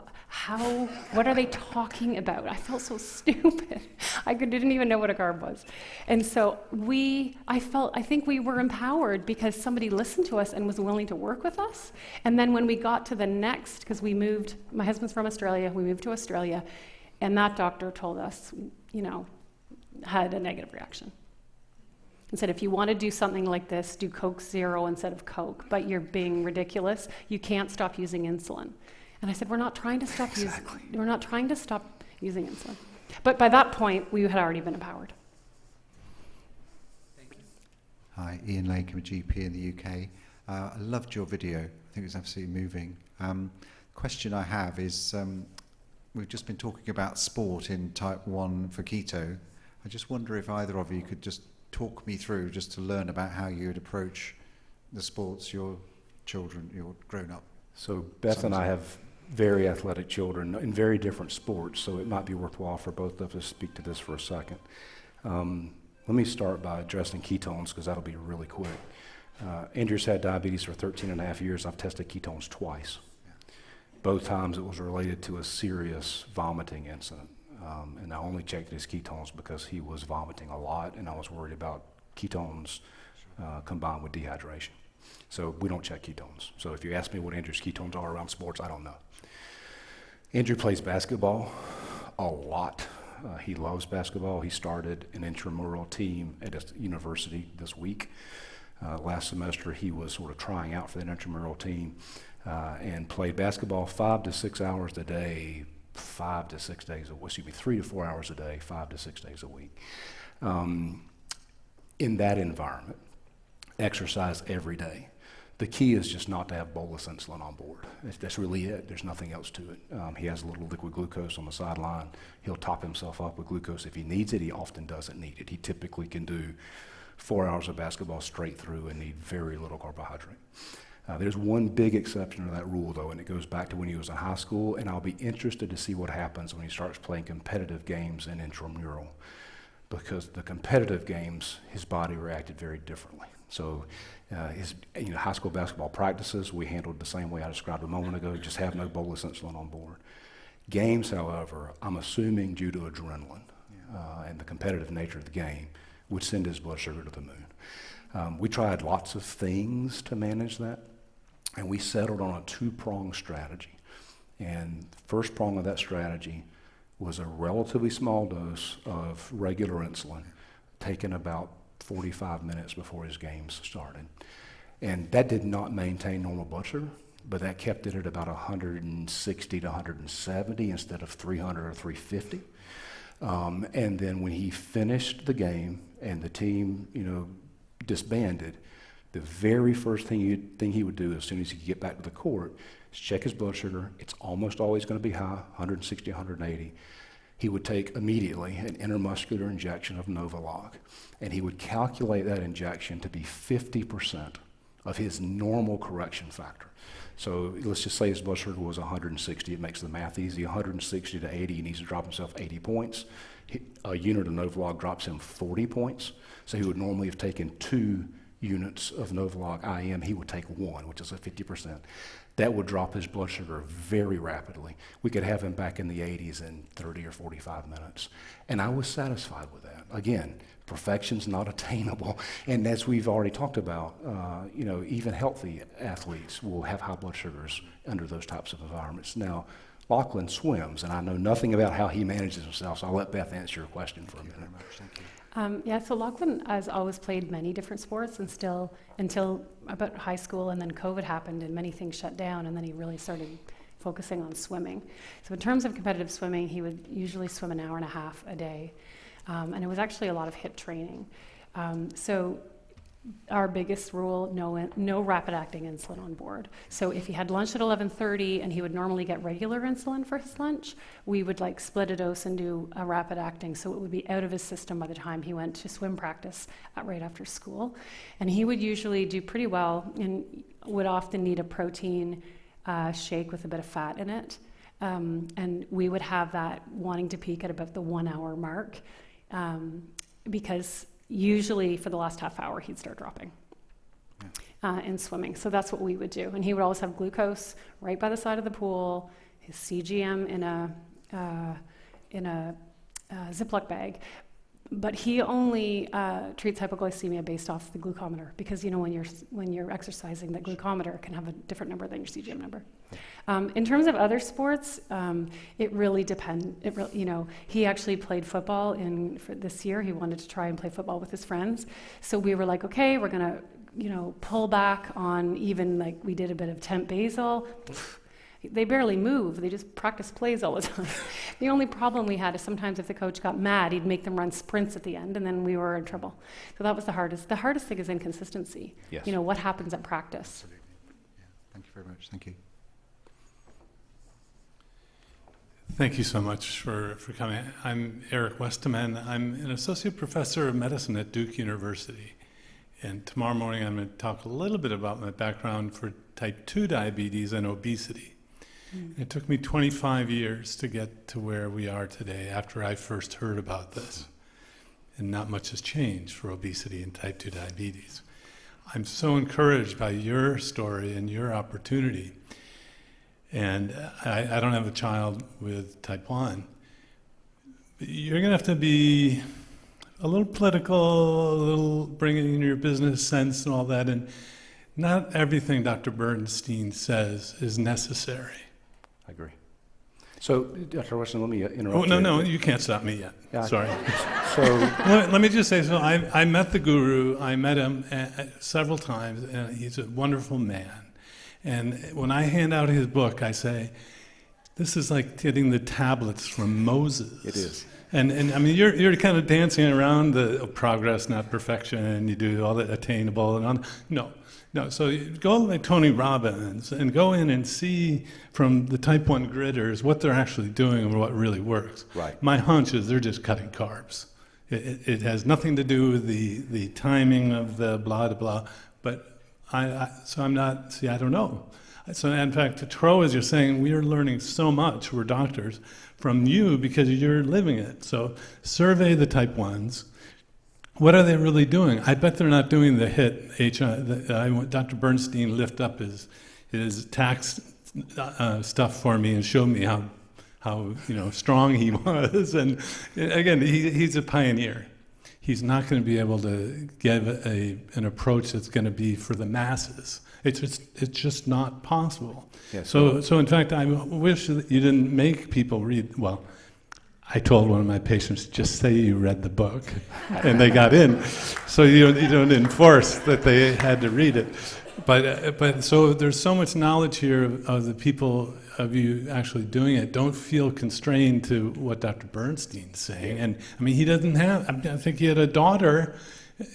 What are they talking about? I felt so stupid. I didn't even know what a carb was. And so I think we were empowered because somebody listened to us and was willing to work with us. And then when we got to the next, because we moved, my husband's from Australia, we moved to Australia, and that doctor told us, had a negative reaction. And said, if you want to do something like this, do Coke Zero instead of Coke, but you're being ridiculous. You can't stop using insulin. And I said, we're not trying to stop using insulin. But by that point, we had already been empowered. Thank you. Hi, Ian Lake, I'm a GP in the UK. I loved your video. I think it was absolutely moving. Question I have is, we've just been talking about sport in type 1 for keto. I just wonder if either of you could just talk me through, just to learn about how you would approach the sports your children, your grown-up. So Beth and I have very athletic children in very different sports, so it might be worthwhile for both of us to speak to this for a second. Let me start by addressing ketones, because that'll be really quick. Andrew's had diabetes for 13 and a half years. I've tested ketones twice. Yeah. Both times it was related to a serious vomiting incident. And I only checked his ketones because he was vomiting a lot, and I was worried about ketones combined with dehydration. So we don't check ketones. So if you ask me what Andrew's ketones are around sports, I don't know. Andrew plays basketball a lot. He loves basketball. He started an intramural team at a university this week. Last semester, he was sort of trying out for the intramural team and played basketball 5 to 6 hours a day, 5 to 6 days a week, 3 to 4 hours a day, 5 to 6 days a week. In that environment, exercise every day. The key is just not to have bolus insulin on board. That's really it. There's nothing else to it. He has a little liquid glucose on the sideline. He'll top himself up with glucose if he needs it. He often doesn't need it. He typically can do 4 hours of basketball straight through and need very little carbohydrate. There's one big exception to that rule, though, and it goes back to when he was in high school, and I'll be interested to see what happens when he starts playing competitive games in intramural, because the competitive games, his body reacted very differently. So his high school basketball practices, we handled the same way I described a moment ago, just have no bolus insulin on board. Games, however, I'm assuming due to adrenaline and the competitive nature of the game, would send his blood sugar to the moon. We tried lots of things to manage that, and we settled on a 2-pronged strategy. And the first prong of that strategy was a relatively small dose of regular insulin, taken about 45 minutes before his games started. And that did not maintain normal blood sugar, but that kept it at about 160 to 170 instead of 300 or 350. And then when he finished the game and the team, disbanded, the very first thing he would do as soon as he could get back to the court is check his blood sugar. It's almost always going to be high, 160, 180. He would take immediately an intramuscular injection of Novolog, and he would calculate that injection to be 50% of his normal correction factor. So let's just say his blood sugar was 160. It makes the math easy. 160 to 80, he needs to drop himself 80 points. A unit of Novolog drops him 40 points. So he would normally have taken 2 units of Novolog IM. He would take 1, which is a 50%. That would drop his blood sugar very rapidly. We could have him back in the 80s in 30 or 45 minutes. And I was satisfied with that. Again, perfection's not attainable. And as we've already talked about, even healthy athletes will have high blood sugars under those types of environments. Now, Lachlan swims, and I know nothing about how he manages himself, so I'll let Beth answer your question for a minute. Very much, thank you. Yeah, so Lachlan has always played many different sports and still until about high school, and then COVID happened and many things shut down, and then he really started focusing on swimming. So in terms of competitive swimming, he would usually swim an hour and a half a day, and it was actually a lot of HIIT training. So our biggest rule, no rapid-acting insulin on board. So if he had lunch at 11:30 and he would normally get regular insulin for his lunch, we would like split a dose and do a rapid-acting, so it would be out of his system by the time he went to swim practice right after school. And he would usually do pretty well and would often need a protein shake with a bit of fat in it. And we would have that wanting to peak at about the 1 hour mark, because usually for the last half hour he'd start dropping in swimming. So that's what we would do. And he would always have glucose right by the side of the pool, his CGM in a Ziploc bag. But he only treats hypoglycemia based off the glucometer, because when you're exercising, the glucometer can have a different number than your CGM number. In terms of other sports, it really depends. He actually played football for this year. He wanted to try and play football with his friends. So we were like, okay, we're gonna, pull back on even like we did a bit of temp basal. They barely move. They just practice plays all the time. The only problem we had is sometimes if the coach got mad, he'd make them run sprints at the end, and then we were in trouble. So that was the hardest. The hardest thing is inconsistency. Yes. What happens at practice. Absolutely. Yeah. Thank you very much. Thank you. Thank you so much for coming. I'm Eric Westerman. I'm an associate professor of medicine at Duke University. And tomorrow morning I'm going to talk a little bit about my background for type 2 diabetes and obesity. It took me 25 years to get to where we are today after I first heard about this. And not much has changed for obesity and type 2 diabetes. I'm so encouraged by your story and your opportunity. And I don't have a child with type 1. But you're going to have to be a little political, a little bringing in your business sense and all that. And not everything Dr. Bernstein says is necessary. I agree. So, Dr. Weston, let me interrupt. Oh, no, you can't stop me yet. Yeah, Sorry. So, Let me just say, so I met the guru. I met him several times, and he's a wonderful man. And when I hand out his book, I say, this is like getting the tablets from Moses. It is. And I mean, you're kind of dancing around the progress, not perfection, and you do all the attainable and on. No. So you go like Tony Robbins and go in and see from the type 1 gridders what they're actually doing and what really works. Right. My hunch is they're just cutting carbs. It has nothing to do with the timing of the blah, blah, blah. But I don't know. So in fact, Tro, as you're saying, we are learning so much, we're doctors, from you because you're living it. So survey the type 1s. What are they really doing? I bet they're not doing the HIIT. I want Dr. Bernstein lift up his tax stuff for me and show me how strong he was. And again, he's a pioneer. He's not going to be able to give an approach that's going to be for the masses. It's just not possible. Yeah, so in fact, I wish that you didn't make people read. Well, I told one of my patients, just say you read the book, and they got in. So you don't enforce that they had to read it. But so there's so much knowledge here of the people, of you actually doing it. Don't feel constrained to what Dr. Bernstein's saying. And I mean, he doesn't have, I think he had a daughter.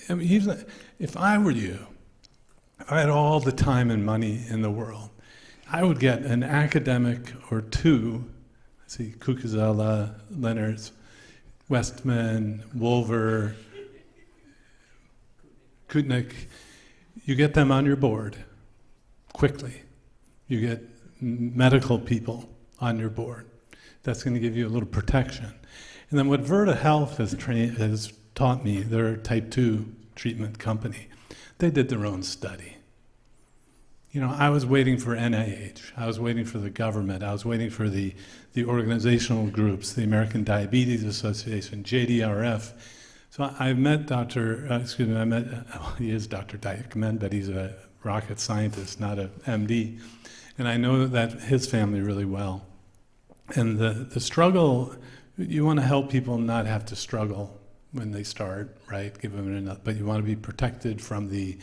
I mean, if I were you, if I had all the time and money in the world, I would get an academic or two. See, Kukazela, Leonards, Westman, Wolver, Kutnik. You get them on your board quickly. You get medical people on your board. That's going to give you a little protection. And then what Verta Health has taught me, they're a type 2 treatment company. They did their own study. I was waiting for NIH. I was waiting for the government. I was waiting for the organizational groups, the American Diabetes Association, JDRF. So I met he is Dr. Dykman, but he's a rocket scientist, not a MD. And I know that his family really well. And the struggle, you want to help people not have to struggle when they start, right? Give them enough, but you want to be protected from the,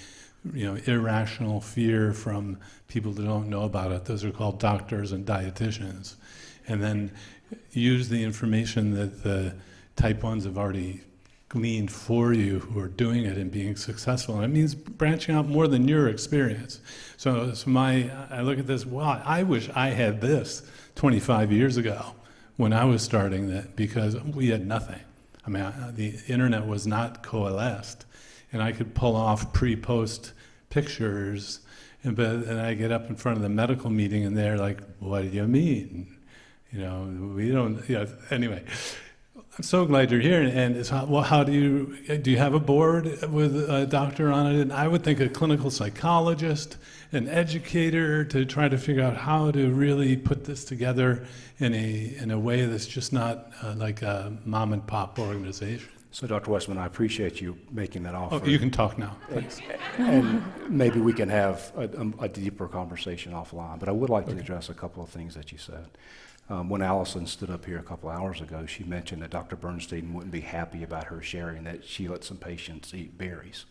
irrational fear from people that don't know about it. Those are called doctors and dietitians. And then use the information that the type 1s have already gleaned for you, who are doing it and being successful. And it means branching out more than your experience. So I look at this, wow, I wish I had this 25 years ago when I was starting that, because we had nothing. I mean, the internet was not coalesced, and I could pull off pre-post pictures, and I get up in front of the medical meeting, and they're like, "What do you mean? We don't." Anyway, I'm so glad you're here. And it's how do you have a board with a doctor on it? And I would think a clinical psychologist, an educator, to try to figure out how to really put this together in a way that's just not like a mom and pop organization. So, Dr. Westman, I appreciate you making that offer. Oh, you can talk now, please. And maybe we can have a deeper conversation offline. But I would like to address a couple of things that you said. When Allison stood up here a couple hours ago, she mentioned that Dr. Bernstein wouldn't be happy about her sharing that she let some patients eat berries.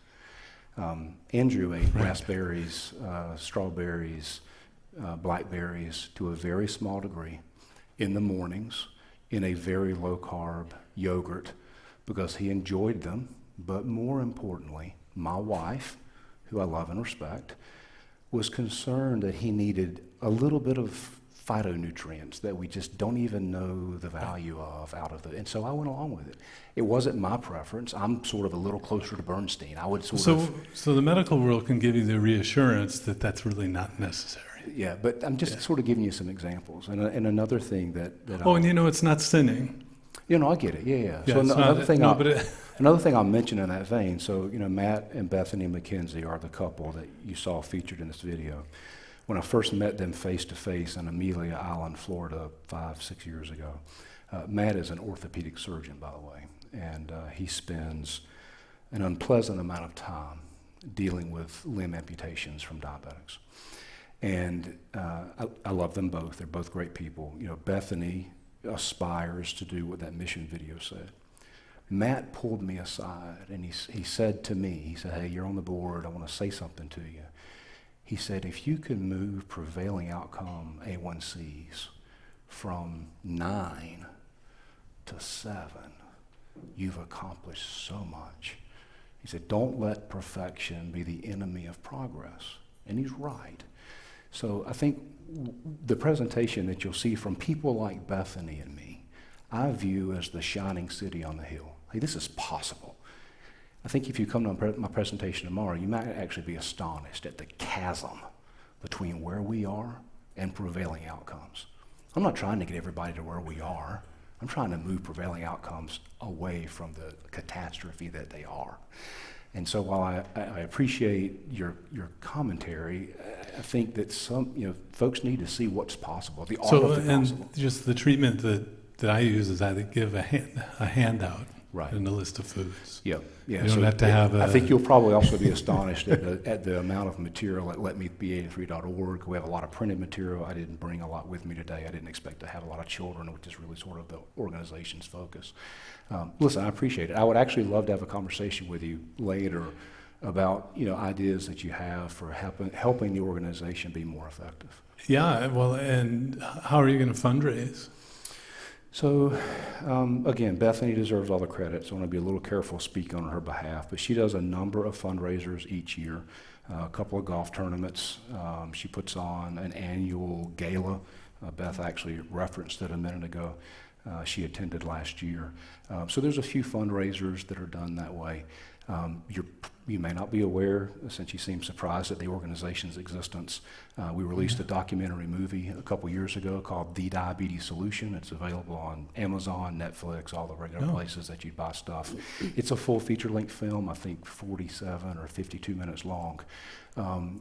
Andrew ate raspberries, strawberries, blackberries to a very small degree in the mornings in a very low-carb yogurt because he enjoyed them. But more importantly, my wife, who I love and respect, was concerned that he needed a little bit of phytonutrients that we just don't even know the value of out of and so I went along with it. It wasn't my preference. I'm sort of a little closer to Bernstein. I would So the medical world can give you the reassurance that that's really not necessary. Yeah, but I'm just sort of giving you some examples. And another thing that and it's not sinning. I get it. Yeah. Yeah, So another thing I'll mention in that vein. So Matt and Bethany McKenzie are the couple that you saw featured in this video. When I first met them face-to-face in Amelia Island, Florida, 5-6 years ago, Matt is an orthopedic surgeon, by the way, and he spends an unpleasant amount of time dealing with limb amputations from diabetics. And I love them both. They're both great people. Bethany aspires to do what that mission video said. Matt pulled me aside, and he said to me, "Hey, you're on the board. I want to say something to you." He said, "If you can move prevailing outcome A1Cs from 9 to 7, you've accomplished so much." He said, "Don't let perfection be the enemy of progress." And he's right. So I think the presentation that you'll see from people like Bethany and me, I view as the shining city on the hill. Hey, this is possible. I think if you come to my presentation tomorrow, you might actually be astonished at the chasm between where we are and prevailing outcomes. I'm not trying to get everybody to where we are. I'm trying to move prevailing outcomes away from the catastrophe that they are. And so while I appreciate your commentary, I think that some folks need to see what's possible, the art of the possible. And just the treatment that I use is I give a handout. Right. And a list of foods. Yeah. You don't have to have I think you'll probably also be astonished at the amount of material at letmebe83.org. We have a lot of printed material. I didn't bring a lot with me today. I didn't expect to have a lot of children, which is really sort of the organization's focus. Listen, I appreciate it. I would actually love to have a conversation with you later about ideas that you have for helping the organization be more effective. Yeah, well, and how are you going to fundraise? So, again, Bethany deserves all the credit, so I want to be a little careful speaking on her behalf, but she does a number of fundraisers each year, a couple of golf tournaments. She puts on an annual gala. Beth actually referenced it a minute ago. She attended last year. So there's a few fundraisers that are done that way. You may not be aware, since you seem surprised at the organization's existence. We released a documentary movie a couple years ago called The Diabetes Solution. It's available on Amazon, Netflix, all the regular places that you'd buy stuff. It's a full feature-length film, I think 47 or 52 minutes long.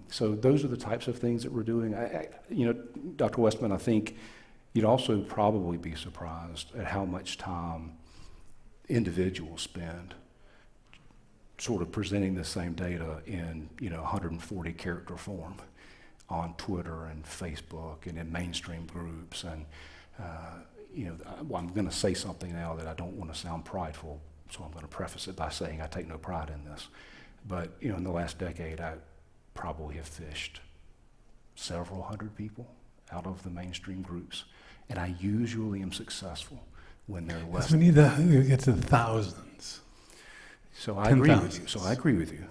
So those are the types of things that we're doing. Dr. Westman, I think you'd also probably be surprised at how much time individuals spend sort of presenting the same data in 140 character form on Twitter and Facebook and in mainstream groups. And Well, I'm going to say something now that I don't want to sound prideful, so I'm going to preface it by saying I take no pride in this. But, in the last decade, I probably have fished several hundred people out of the mainstream groups, and I usually am successful when they're less. We need to get to thousands. So I agree with you. thousands. So I agree with you.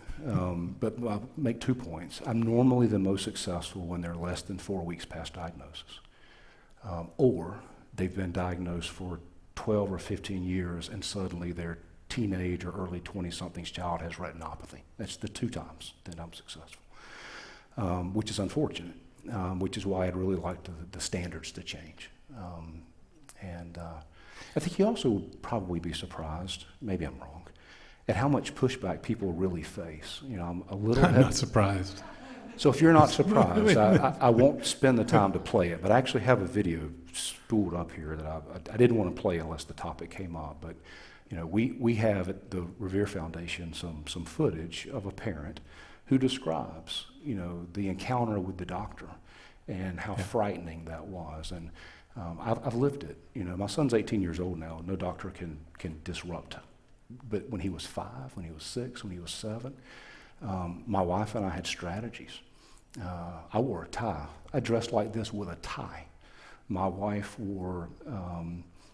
But I'll make 2 points. I'm normally the most successful when they're less than 4 weeks past diagnosis, or they've been diagnosed for 12 or 15 years, and suddenly their teenage or early 20-something's child has retinopathy. That's the 2 times that I'm successful, which is unfortunate, which is why I'd really like the standards to change. I think you also would probably be surprised, maybe I'm wrong, at how much pushback people really face. I'm a little I'm not surprised. So if you're not surprised, I won't spend the time to play it, but I actually have a video spooled up here that I didn't want to play unless the topic came up. But we have at the Riviere Foundation some footage of a parent who describes the encounter with the doctor and how frightening that was. And I've lived it. My son's 18 years old now. No doctor can disrupt. But when he was 5, when he was 6, when he was 7. My wife and I had strategies. I wore a tie. I dressed like this with a tie. My wife wore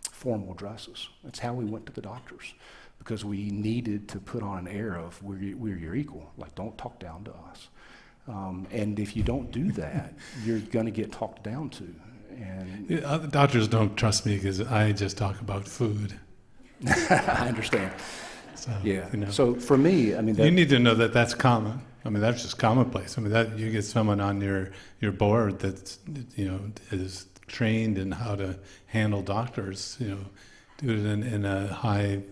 formal dresses. That's how we went to the doctors, because we needed to put on an air of we're your equal. Like, don't talk down to us. And if you don't do that, you're going to get talked down to. And The doctors don't trust me because I just talk about food. I understand. So, Yeah. So for me, you need to know that that's common. That's just commonplace. That you get someone on your board that's is trained in how to handle doctors. Do it in a high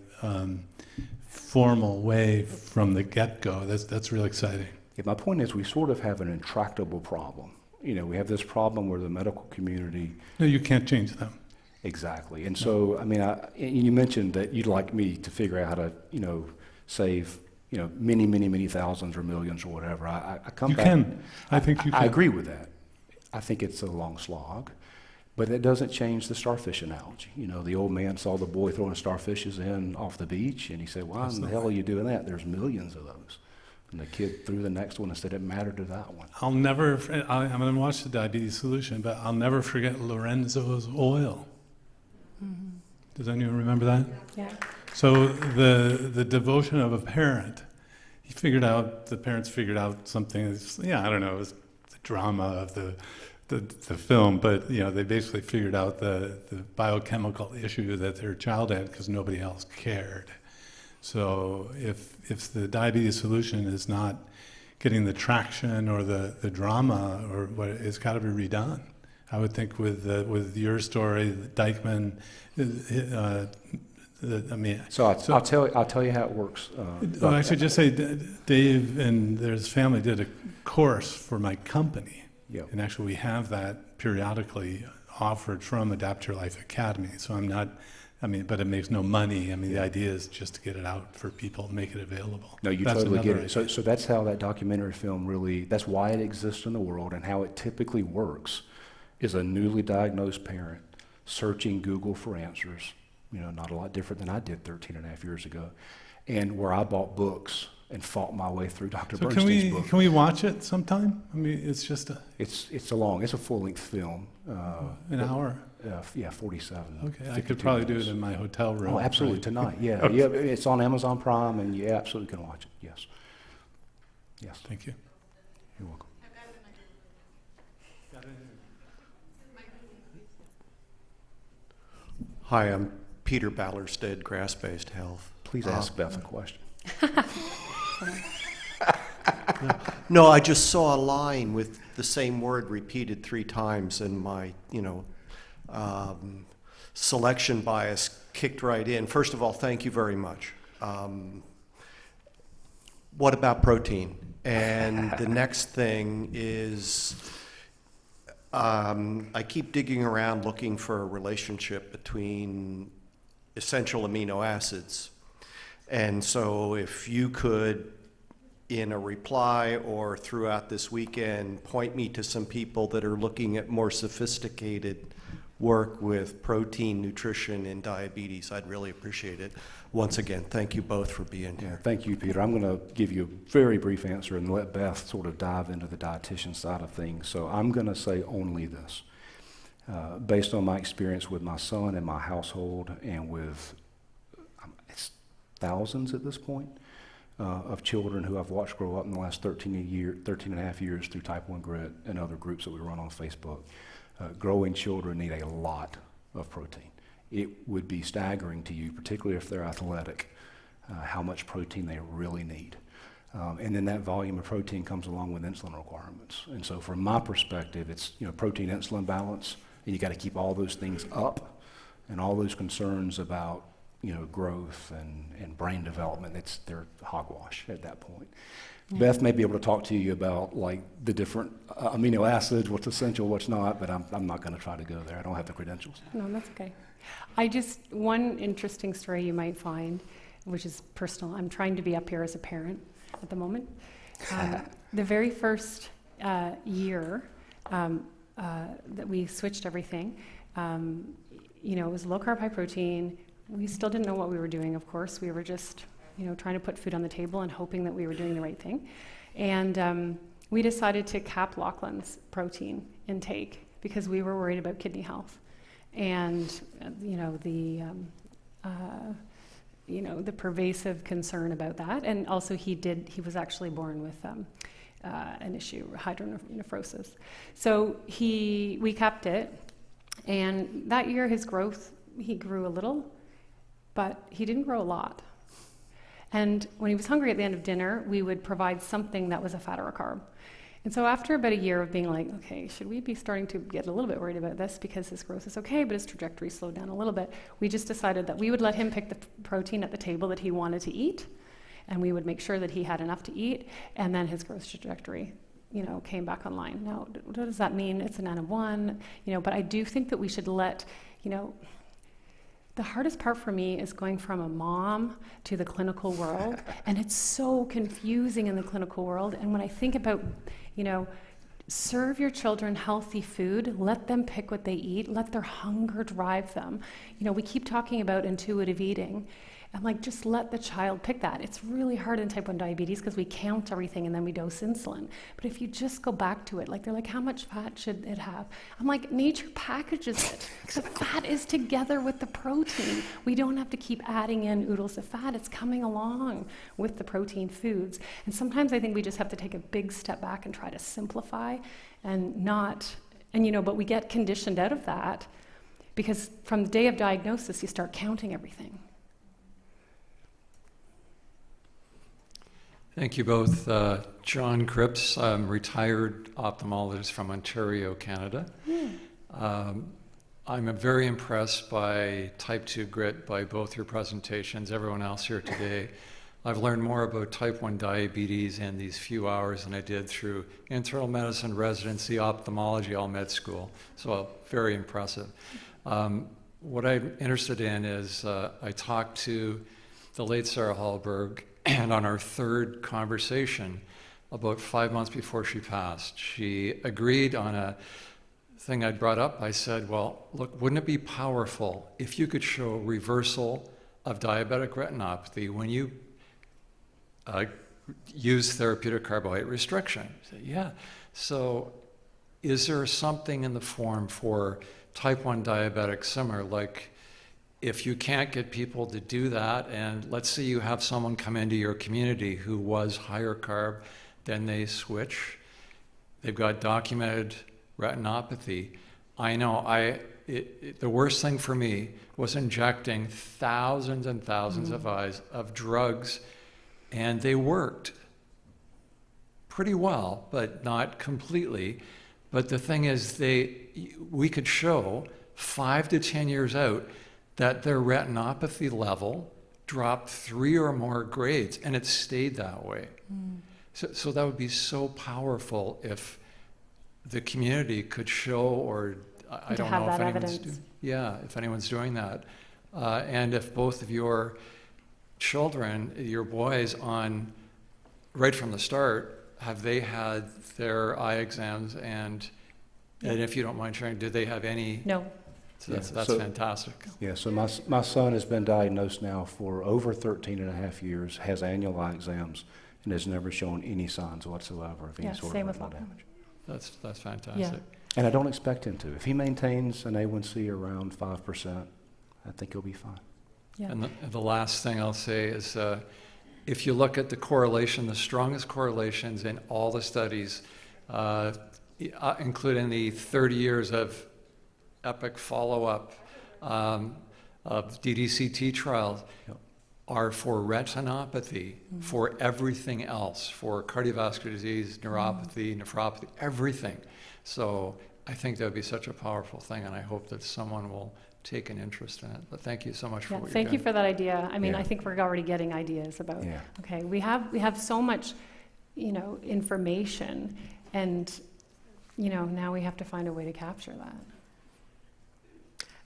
formal way from the get-go. That's really exciting. Yeah, my point is we sort of have an intractable problem. We have this problem where the medical community. No, you can't change them. Exactly. And so, you mentioned that you'd like me to figure out how to, save, many, many, many thousands or millions or whatever. I come back. You can. I think you can. I agree with that. I think it's a long slog, but it doesn't change the starfish analogy. The old man saw the boy throwing starfishes in off the beach, and he said, "Why in the hell are you doing that? There's millions of those." And the kid threw the next one and said it mattered to that one. I'm going to watch the Diabetes Solution, but I'll never forget Lorenzo's oil. Mm-hmm. Does anyone remember that? Yeah. So the devotion of a parent, the parents figured out something, I don't know, it was the drama of the film, but they basically figured out the biochemical issue that their child had because nobody else cared. So if the Diabetes Solution is not getting the traction or the drama or what, it's got to be redone. I would think with your story, Dykman. I'll tell you how it works. I should just say, Dave and his family did a course for my company, and actually we have that periodically offered from Adapt Your Life Academy. So I'm not. But it makes no money. The idea is just to get it out for people, make it available. No, you totally get it. So that's how that documentary film that's why it exists in the world, and how it typically works is a newly diagnosed parent searching Google for answers, not a lot different than I did 13 and a half years ago, and where I bought books and fought my way through Dr. Bernstein's book. Can we watch it sometime? It's just it's a full-length film. An hour? 47. Okay, I could probably do it in my hotel room. Oh, absolutely, right? Tonight, yeah. Okay. Yeah, it's on Amazon Prime, and you absolutely can watch it, yes. Yes. Thank you. You're welcome. Hi, I'm Peter Ballerstead, Grass-Based Health. Please ask Beth a question. No, I just saw a line with the same word repeated 3 times, and my, selection bias kicked right in. First of all, thank you very much. What about protein? And the next thing is, I keep digging around looking for a relationship between essential amino acids. And so if you could, in a reply or throughout this weekend, point me to some people that are looking at more sophisticated work with protein, nutrition, and diabetes. I'd really appreciate it. Once again, thank you both for being Yeah, here. thank you, Peter. I'm going to give you a very brief answer and let Beth sort of dive into the dietitian side of things. So I'm going to say only this. Based on my experience with my son and my household and with it's thousands at this point of children who I've watched grow up in the last 13 and a half years through Type 1 Grit and other groups that we run on Facebook, growing children need a lot of protein. It would be staggering to you, particularly if they're athletic, how much protein they really need. And then that volume of protein comes along with insulin requirements. And so from my perspective, it's protein insulin balance, and you got to keep all those things up, and all those concerns about growth and brain development, they're hogwash at that point. Yeah. Beth may be able to talk to you about like the different amino acids, what's essential, what's not, but I'm not going to try to go there. I don't have the credentials. No, that's okay. One interesting story you might find, which is personal. I'm trying to be up here as a parent at the moment. The very first year that we switched everything, it was low carb, high protein. We still didn't know what we were doing, of course. We were just, trying to put food on the table and hoping that we were doing the right thing. And we decided to cap Lachlan's protein intake because we were worried about kidney health. And, the pervasive concern about that. And also he was actually born with an issue, hydronephrosis. So we kept it. And that year his growth, he grew a little, but he didn't grow a lot. And when he was hungry at the end of dinner, we would provide something that was a fat or a carb. And so after about a year of being like, okay, should we be starting to get a little bit worried about this because his growth is okay, but his trajectory slowed down a little bit, we just decided that we would let him pick the protein at the table that he wanted to eat, and we would make sure that he had enough to eat, and then his growth trajectory, came back online. Now, what does that mean? It's an N of 1, but I do think that we should let, the hardest part for me is going from a mom to the clinical world, and it's so confusing in the clinical world. And when I think about, serve your children healthy food, let them pick what they eat, let their hunger drive them. We keep talking about intuitive eating. I'm like, just let the child pick that. It's really hard in type 1 diabetes because we count everything and then we dose insulin. But if you just go back to it, like they're like, how much fat should it have? I'm like, nature packages it. The fat is together with the protein. We don't have to keep adding in oodles of fat. It's coming along with the protein foods. And sometimes I think we just have to take a big step back and try to simplify but we get conditioned out of that because from the day of diagnosis, you start counting everything. Thank you both. John Cripps, I'm retired ophthalmologist from Ontario, Canada. I'm very impressed by type 2 grit by both your presentations, everyone else here today. I've learned more about type 1 diabetes in these few hours than I did through internal medicine residency, ophthalmology, all med school. So very impressive. What I'm interested in is I talked to the late Sarah Hallberg, and on our third conversation, about 5 months before she passed, she agreed on a thing I'd brought up. I said, well, look, wouldn't it be powerful if you could show reversal of diabetic retinopathy when you use therapeutic carbohydrate restriction? She said, yeah. So is there something in the form for type 1 diabetics similar, like if you can't get people to do that, and let's say you have someone come into your community who was higher carb, then they switch, they've got documented retinopathy. I know the worst thing for me was injecting thousands and thousands of eyes of drugs, and they worked pretty well, but not completely. But the thing is, we could show 5 to 10 years out that their retinopathy level dropped 3 or more grades, and it stayed that way. So that would be so powerful if the community could show, or I don't know if anyone's doing that. And if both of your children, your boys, right from the start, have they had their eye exams, and if you don't mind sharing, did they have any? No. So that's so- fantastic. Yeah, so my son has been diagnosed now for over 13 and a half years, has annual eye exams, and has never shown any signs whatsoever of any Yeah, sort same of with retinal Lachlan. damage. That's fantastic. And I don't expect him to. If he maintains an A1C around 5%, I think he'll be fine. Yeah. And the last thing I'll say is, if you look at the correlation, the strongest correlations in all the studies, including the 30 years of epic follow-up of DDCT trials, are for retinopathy, for everything else, for cardiovascular disease, neuropathy, nephropathy, everything. So I think that would be such a powerful thing, and I hope that someone will take an interest in it. But thank you so much for Yeah, what thank you're you doing. for that idea. I mean, Yeah. I think we're already getting ideas about, Yeah. okay, we have so much, information, and, now we have to find a way to capture that.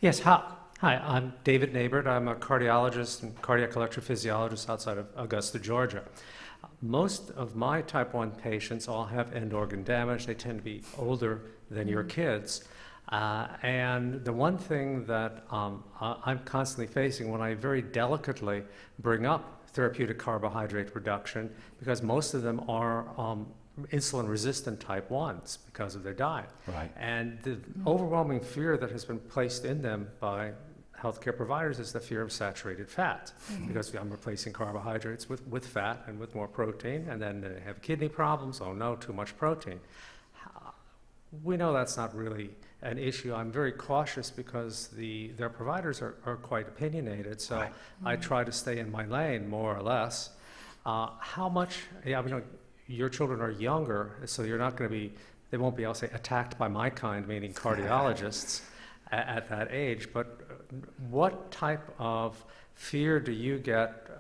Yes, hi, I'm David Nabert. I'm a cardiologist and cardiac electrophysiologist outside of Augusta, Georgia. Most of my type 1 patients all have end organ damage. They tend to be older than your kids. And the one thing that I'm constantly facing when I very delicately bring up therapeutic carbohydrate reduction, because most of them are insulin-resistant type 1s because of their diet. Right. And the overwhelming fear that has been placed in them by healthcare providers is the fear of saturated fat, because I'm replacing carbohydrates with fat and with more protein, and then they have kidney problems. Oh no, too much protein. We know that's not really an issue. I'm very cautious because their providers are quite opinionated, so Right. I try to stay in my lane more or less. How much, your children are younger, so you're not going to be, they won't be, I'll say, attacked by my kind, meaning cardiologists at that age, but what type of fear do you get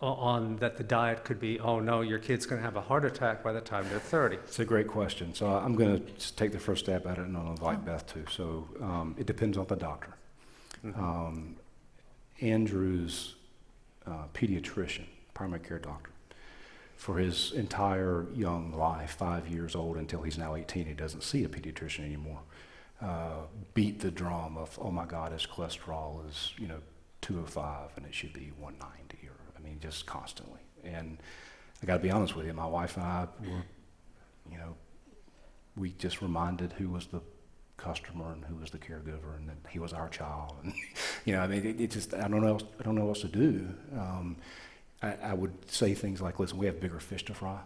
on that the diet could be, oh no, your kid's going to have a heart attack by the time they're 30? It's a great question. So I'm going to take the first stab at it, and I'll invite Beth too. So it depends on the doctor. Andrew's pediatrician, primary care doctor, for his entire young life, 5 years old until he's now 18, he doesn't see a pediatrician anymore, beat the drum of, oh my God, his cholesterol is 205 and it should be 190, or just constantly. And I got to be honest with you, my wife and I were, we just reminded who was the customer and who was the caregiver, and that he was our child. And it just, I don't know what else to do. I would say things like, listen, we have bigger fish to fry.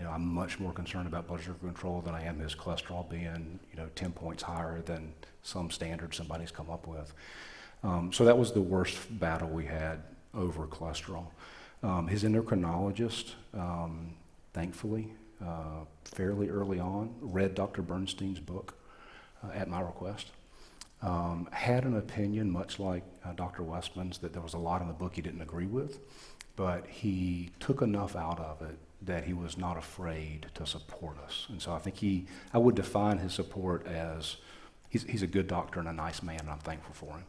I'm much more concerned about blood sugar control than I am his cholesterol being, 10 points higher than some standard somebody's come up with. So that was the worst battle we had over cholesterol. His endocrinologist, thankfully, fairly early on, read Dr. Bernstein's book at my request. Had an opinion, much like Dr. Westman's, that there was a lot in the book he didn't agree with, but he took enough out of it that he was not afraid to support us. And so I think I would define his support as, he's a good doctor and a nice man, and I'm thankful for him.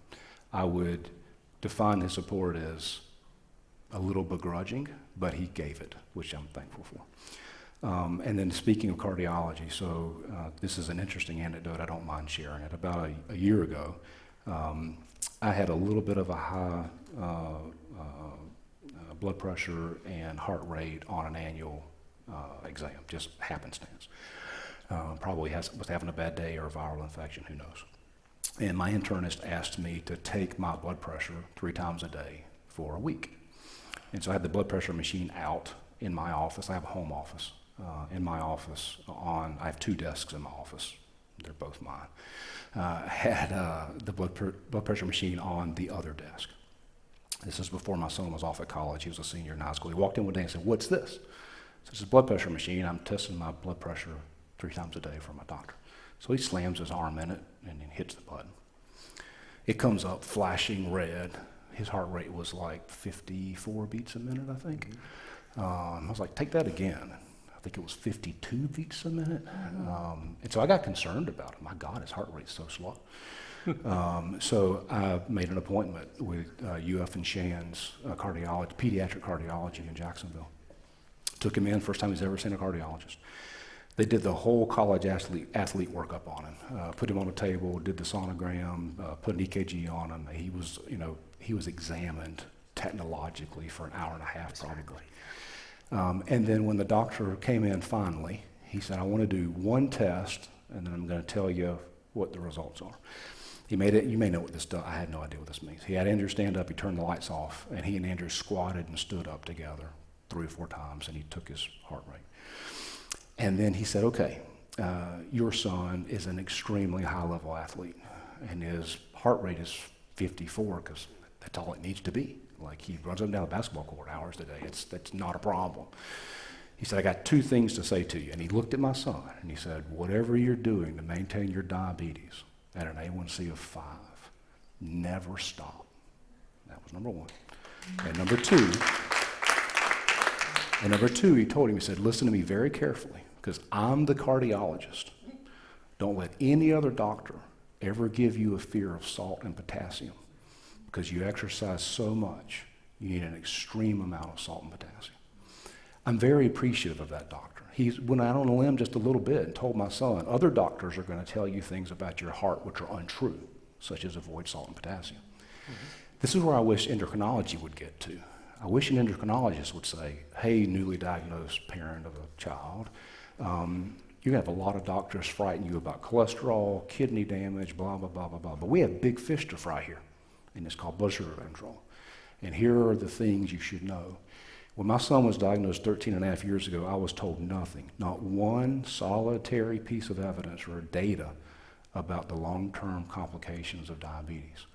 I would define his support as a little begrudging, but he gave it, which I'm thankful for. And then speaking of cardiology, so this is an interesting anecdote, I don't mind sharing it. About a year ago, I had a little bit of a high blood pressure and heart rate on an annual exam, just happenstance. Probably was having a bad day or a viral infection, who knows. And my internist asked me to take my blood pressure 3 times a day for a week. And so I had the blood pressure machine out in my office. I have a home office. In my office, I have 2 desks in my office. They're both mine. I had the blood pressure machine on the other desk. This is before my son was off at college. He was a senior in high school. He walked in one day and said, "What's this?" So it's a blood pressure machine. I'm testing my blood pressure 3 times a day for my doctor. So he slams his arm in it and then hits the button. It comes up flashing red. His heart rate was like 54 beats a minute, I think. I was like, take that again. I think it was 52 beats a minute. And so I got concerned about it. My God, his heart rate's so slow. So I made an appointment with UF and Shan's pediatric cardiology in Jacksonville. Took him in, first time he's ever seen a cardiologist. They did the whole college athlete workup on him. Put him on a table, did the sonogram, put an EKG on him. He was examined technologically for an hour and a half probably. And then when the doctor came in finally, he said, I want to do one test, and then I'm going to tell you what the results are. He made it. You may know what this does. I had no idea what this means. He had Andrew stand up, he turned the lights off, and he and Andrew squatted and stood up together 3 or 4 times, and he took his heart rate. And then he said, okay, your son is an extremely high-level athlete, and his heart rate is 54 because that's all it needs to be. Like, he runs up and down the basketball court hours a day. That's not a problem. He said, I got 2 things to say to you. And he looked at my son, and he said, whatever you're doing to maintain your diabetes at an A1C of 5, never stop. That was number 1. And number 2, he told him, he said, listen to me very carefully, because I'm the cardiologist. Don't let any other doctor ever give you a fear of salt and potassium, because you exercise so much, you need an extreme amount of salt and potassium. I'm very appreciative of that doctor. He went out on a limb just a little bit and told my son, other doctors are going to tell you things about your heart which are untrue, such as avoid salt and potassium. This is where I wish endocrinology would get to. I wish an endocrinologist would say, hey, newly diagnosed parent of a child, you're going to have a lot of doctors frighten you about cholesterol, kidney damage, blah, blah, blah, blah, blah. But we have big fish to fry here, and it's called blood sugar control. And here are the things you should know. When my son was diagnosed 13 and a half years ago, I was told nothing, not one solitary piece of evidence or data about the long-term complications of diabetes.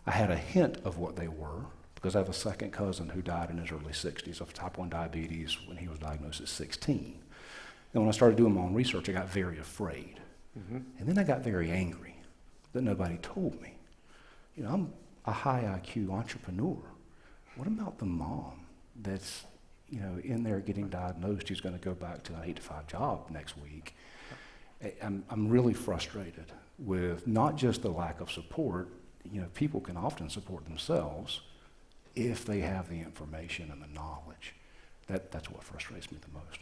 I had a hint of what they were because I have a second cousin who died in his early 60s of type 1 diabetes when he was diagnosed at 16. And when I started doing my own research, I got very afraid. And then I got very angry that nobody told me. You know, I'm a high IQ entrepreneur. What about the mom that's, you know, in there getting diagnosed, who's going to go back to an 8-to-5 job next week? I'm really frustrated with not just the lack of support. You know, people can often support themselves if they have the information and the knowledge. That's what frustrates me the most.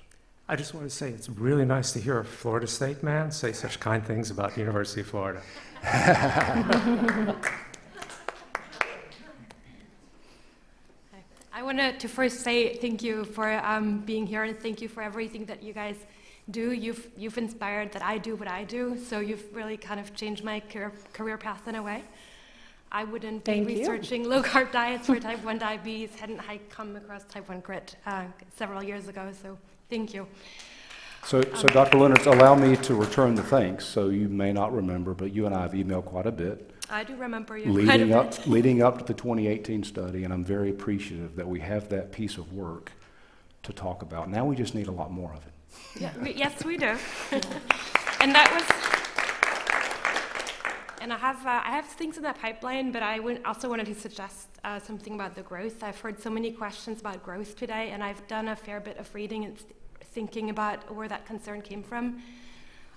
I just want to say it's really nice to hear a Florida State man say such kind things about the University of Florida. I wanted to first say thank you for being here, and thank you for everything that you guys do. You've inspired that I do what I do, so you've really kind of changed my career path in a way. I wouldn't be researching low-carb diets for type 1 diabetes hadn't I come across type 1 grit several years ago, so thank you. So Dr. Leonard, allow me to return the thanks. So you may not remember, but you and I have emailed quite a bit. I do remember you quite a bit. Leading up to the 2018 study, and I'm very appreciative that we have that piece of work to talk about. Now we just need a lot more of it. Yeah, yes, we do. And that was... And I have things in that pipeline, but I also wanted to suggest something about the growth. I've heard so many questions about growth today, and I've done a fair bit of reading and thinking about where that concern came from.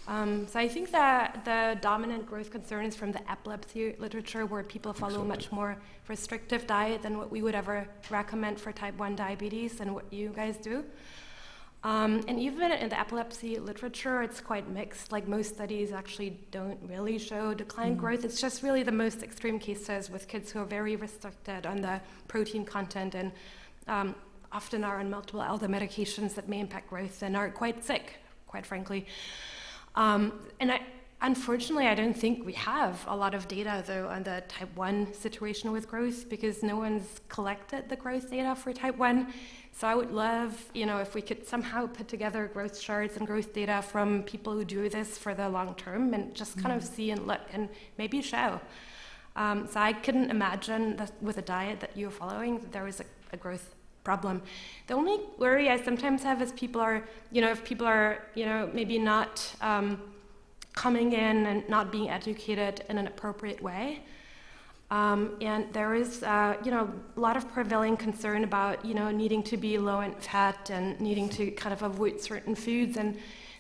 So I think that the dominant growth concern is from the epilepsy literature, where people follow a much more restrictive diet than what we would ever recommend for type 1 diabetes and what you guys do. And even in the epilepsy literature, it's quite mixed. Like, most studies actually don't really show decline growth. It's just really the most extreme cases with kids who are very restricted on the protein content and often are on multiple elder medications that may impact growth and are quite sick, quite frankly. Unfortunately, I don't think we have a lot of data, though, on the type 1 situation with growth, because no one's collected the growth data for type 1. So I would love, if we could somehow put together growth charts and growth data from people who do this for the long term and just kind of see and look and maybe show. So I couldn't imagine that with a diet that you're following that there was a growth problem. The only worry I sometimes have is people are, if people are, maybe not coming in and not being educated in an appropriate way. And there is, a lot of prevailing concern about, needing to be low in fat and needing to kind of avoid certain foods. And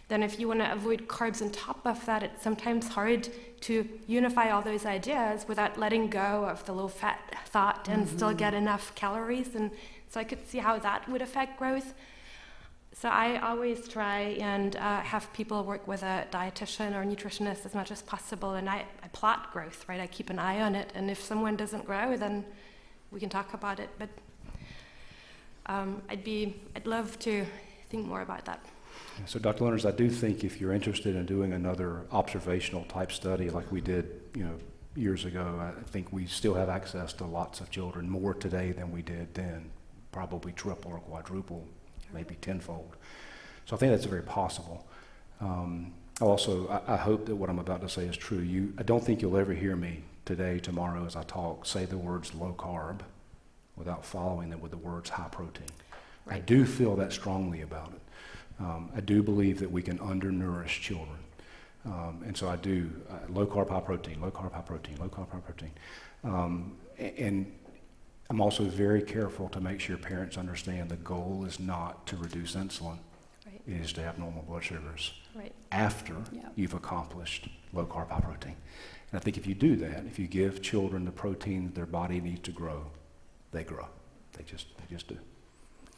then if you want to avoid carbs on top of that, it's sometimes hard to unify all those ideas without letting go of the low-fat thought and still get enough calories. And so I could see how that would affect growth. So I always try and have people work with a dietitian or a nutritionist as much as possible, and I plot growth, right? I keep an eye on it, and if someone doesn't grow, then we can talk about it. But I'd love to think more about that. So Dr. Leonard, I do think if you're interested in doing another observational type study like we did, years ago, I think we still have access to lots of children, more today than we did then, probably triple or quadruple, maybe tenfold. So I think that's very possible. I hope that what I'm about to say is true. I don't think you'll ever hear me today, tomorrow, as I talk, say the words low carb without following them with the words high protein. Right. I do feel that strongly about it. I do believe that we can undernourish children. And so I do low carb, high protein, low carb, high protein, low carb, high protein. And I'm also very careful to make sure parents understand the goal is not to reduce insulin. Right. It is to have normal blood sugars after you've accomplished low carb, high protein. And I think if you do that, if you give children the protein that their body needs to grow, they grow. They just do.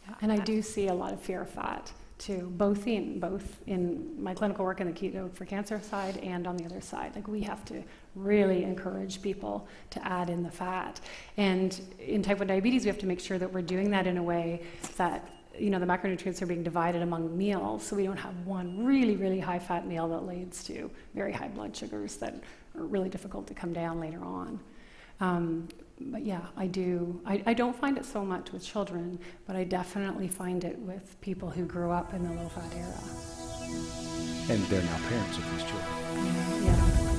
Yeah, and I do see a lot of fear of fat too, both in my clinical work in the Keto for Cancer side and on the other side. Like, we have to really encourage people to add in the fat. And in type 1 diabetes, we have to make sure that we're doing that in a way that the macronutrients are being divided among meals, so we don't have one really, really high fat meal that leads to very high blood sugars that are really difficult to come down later on. But yeah, I don't find it so much with children, but I definitely find it with people who grew up in the low-fat era. And they're now parents of these children. Yeah.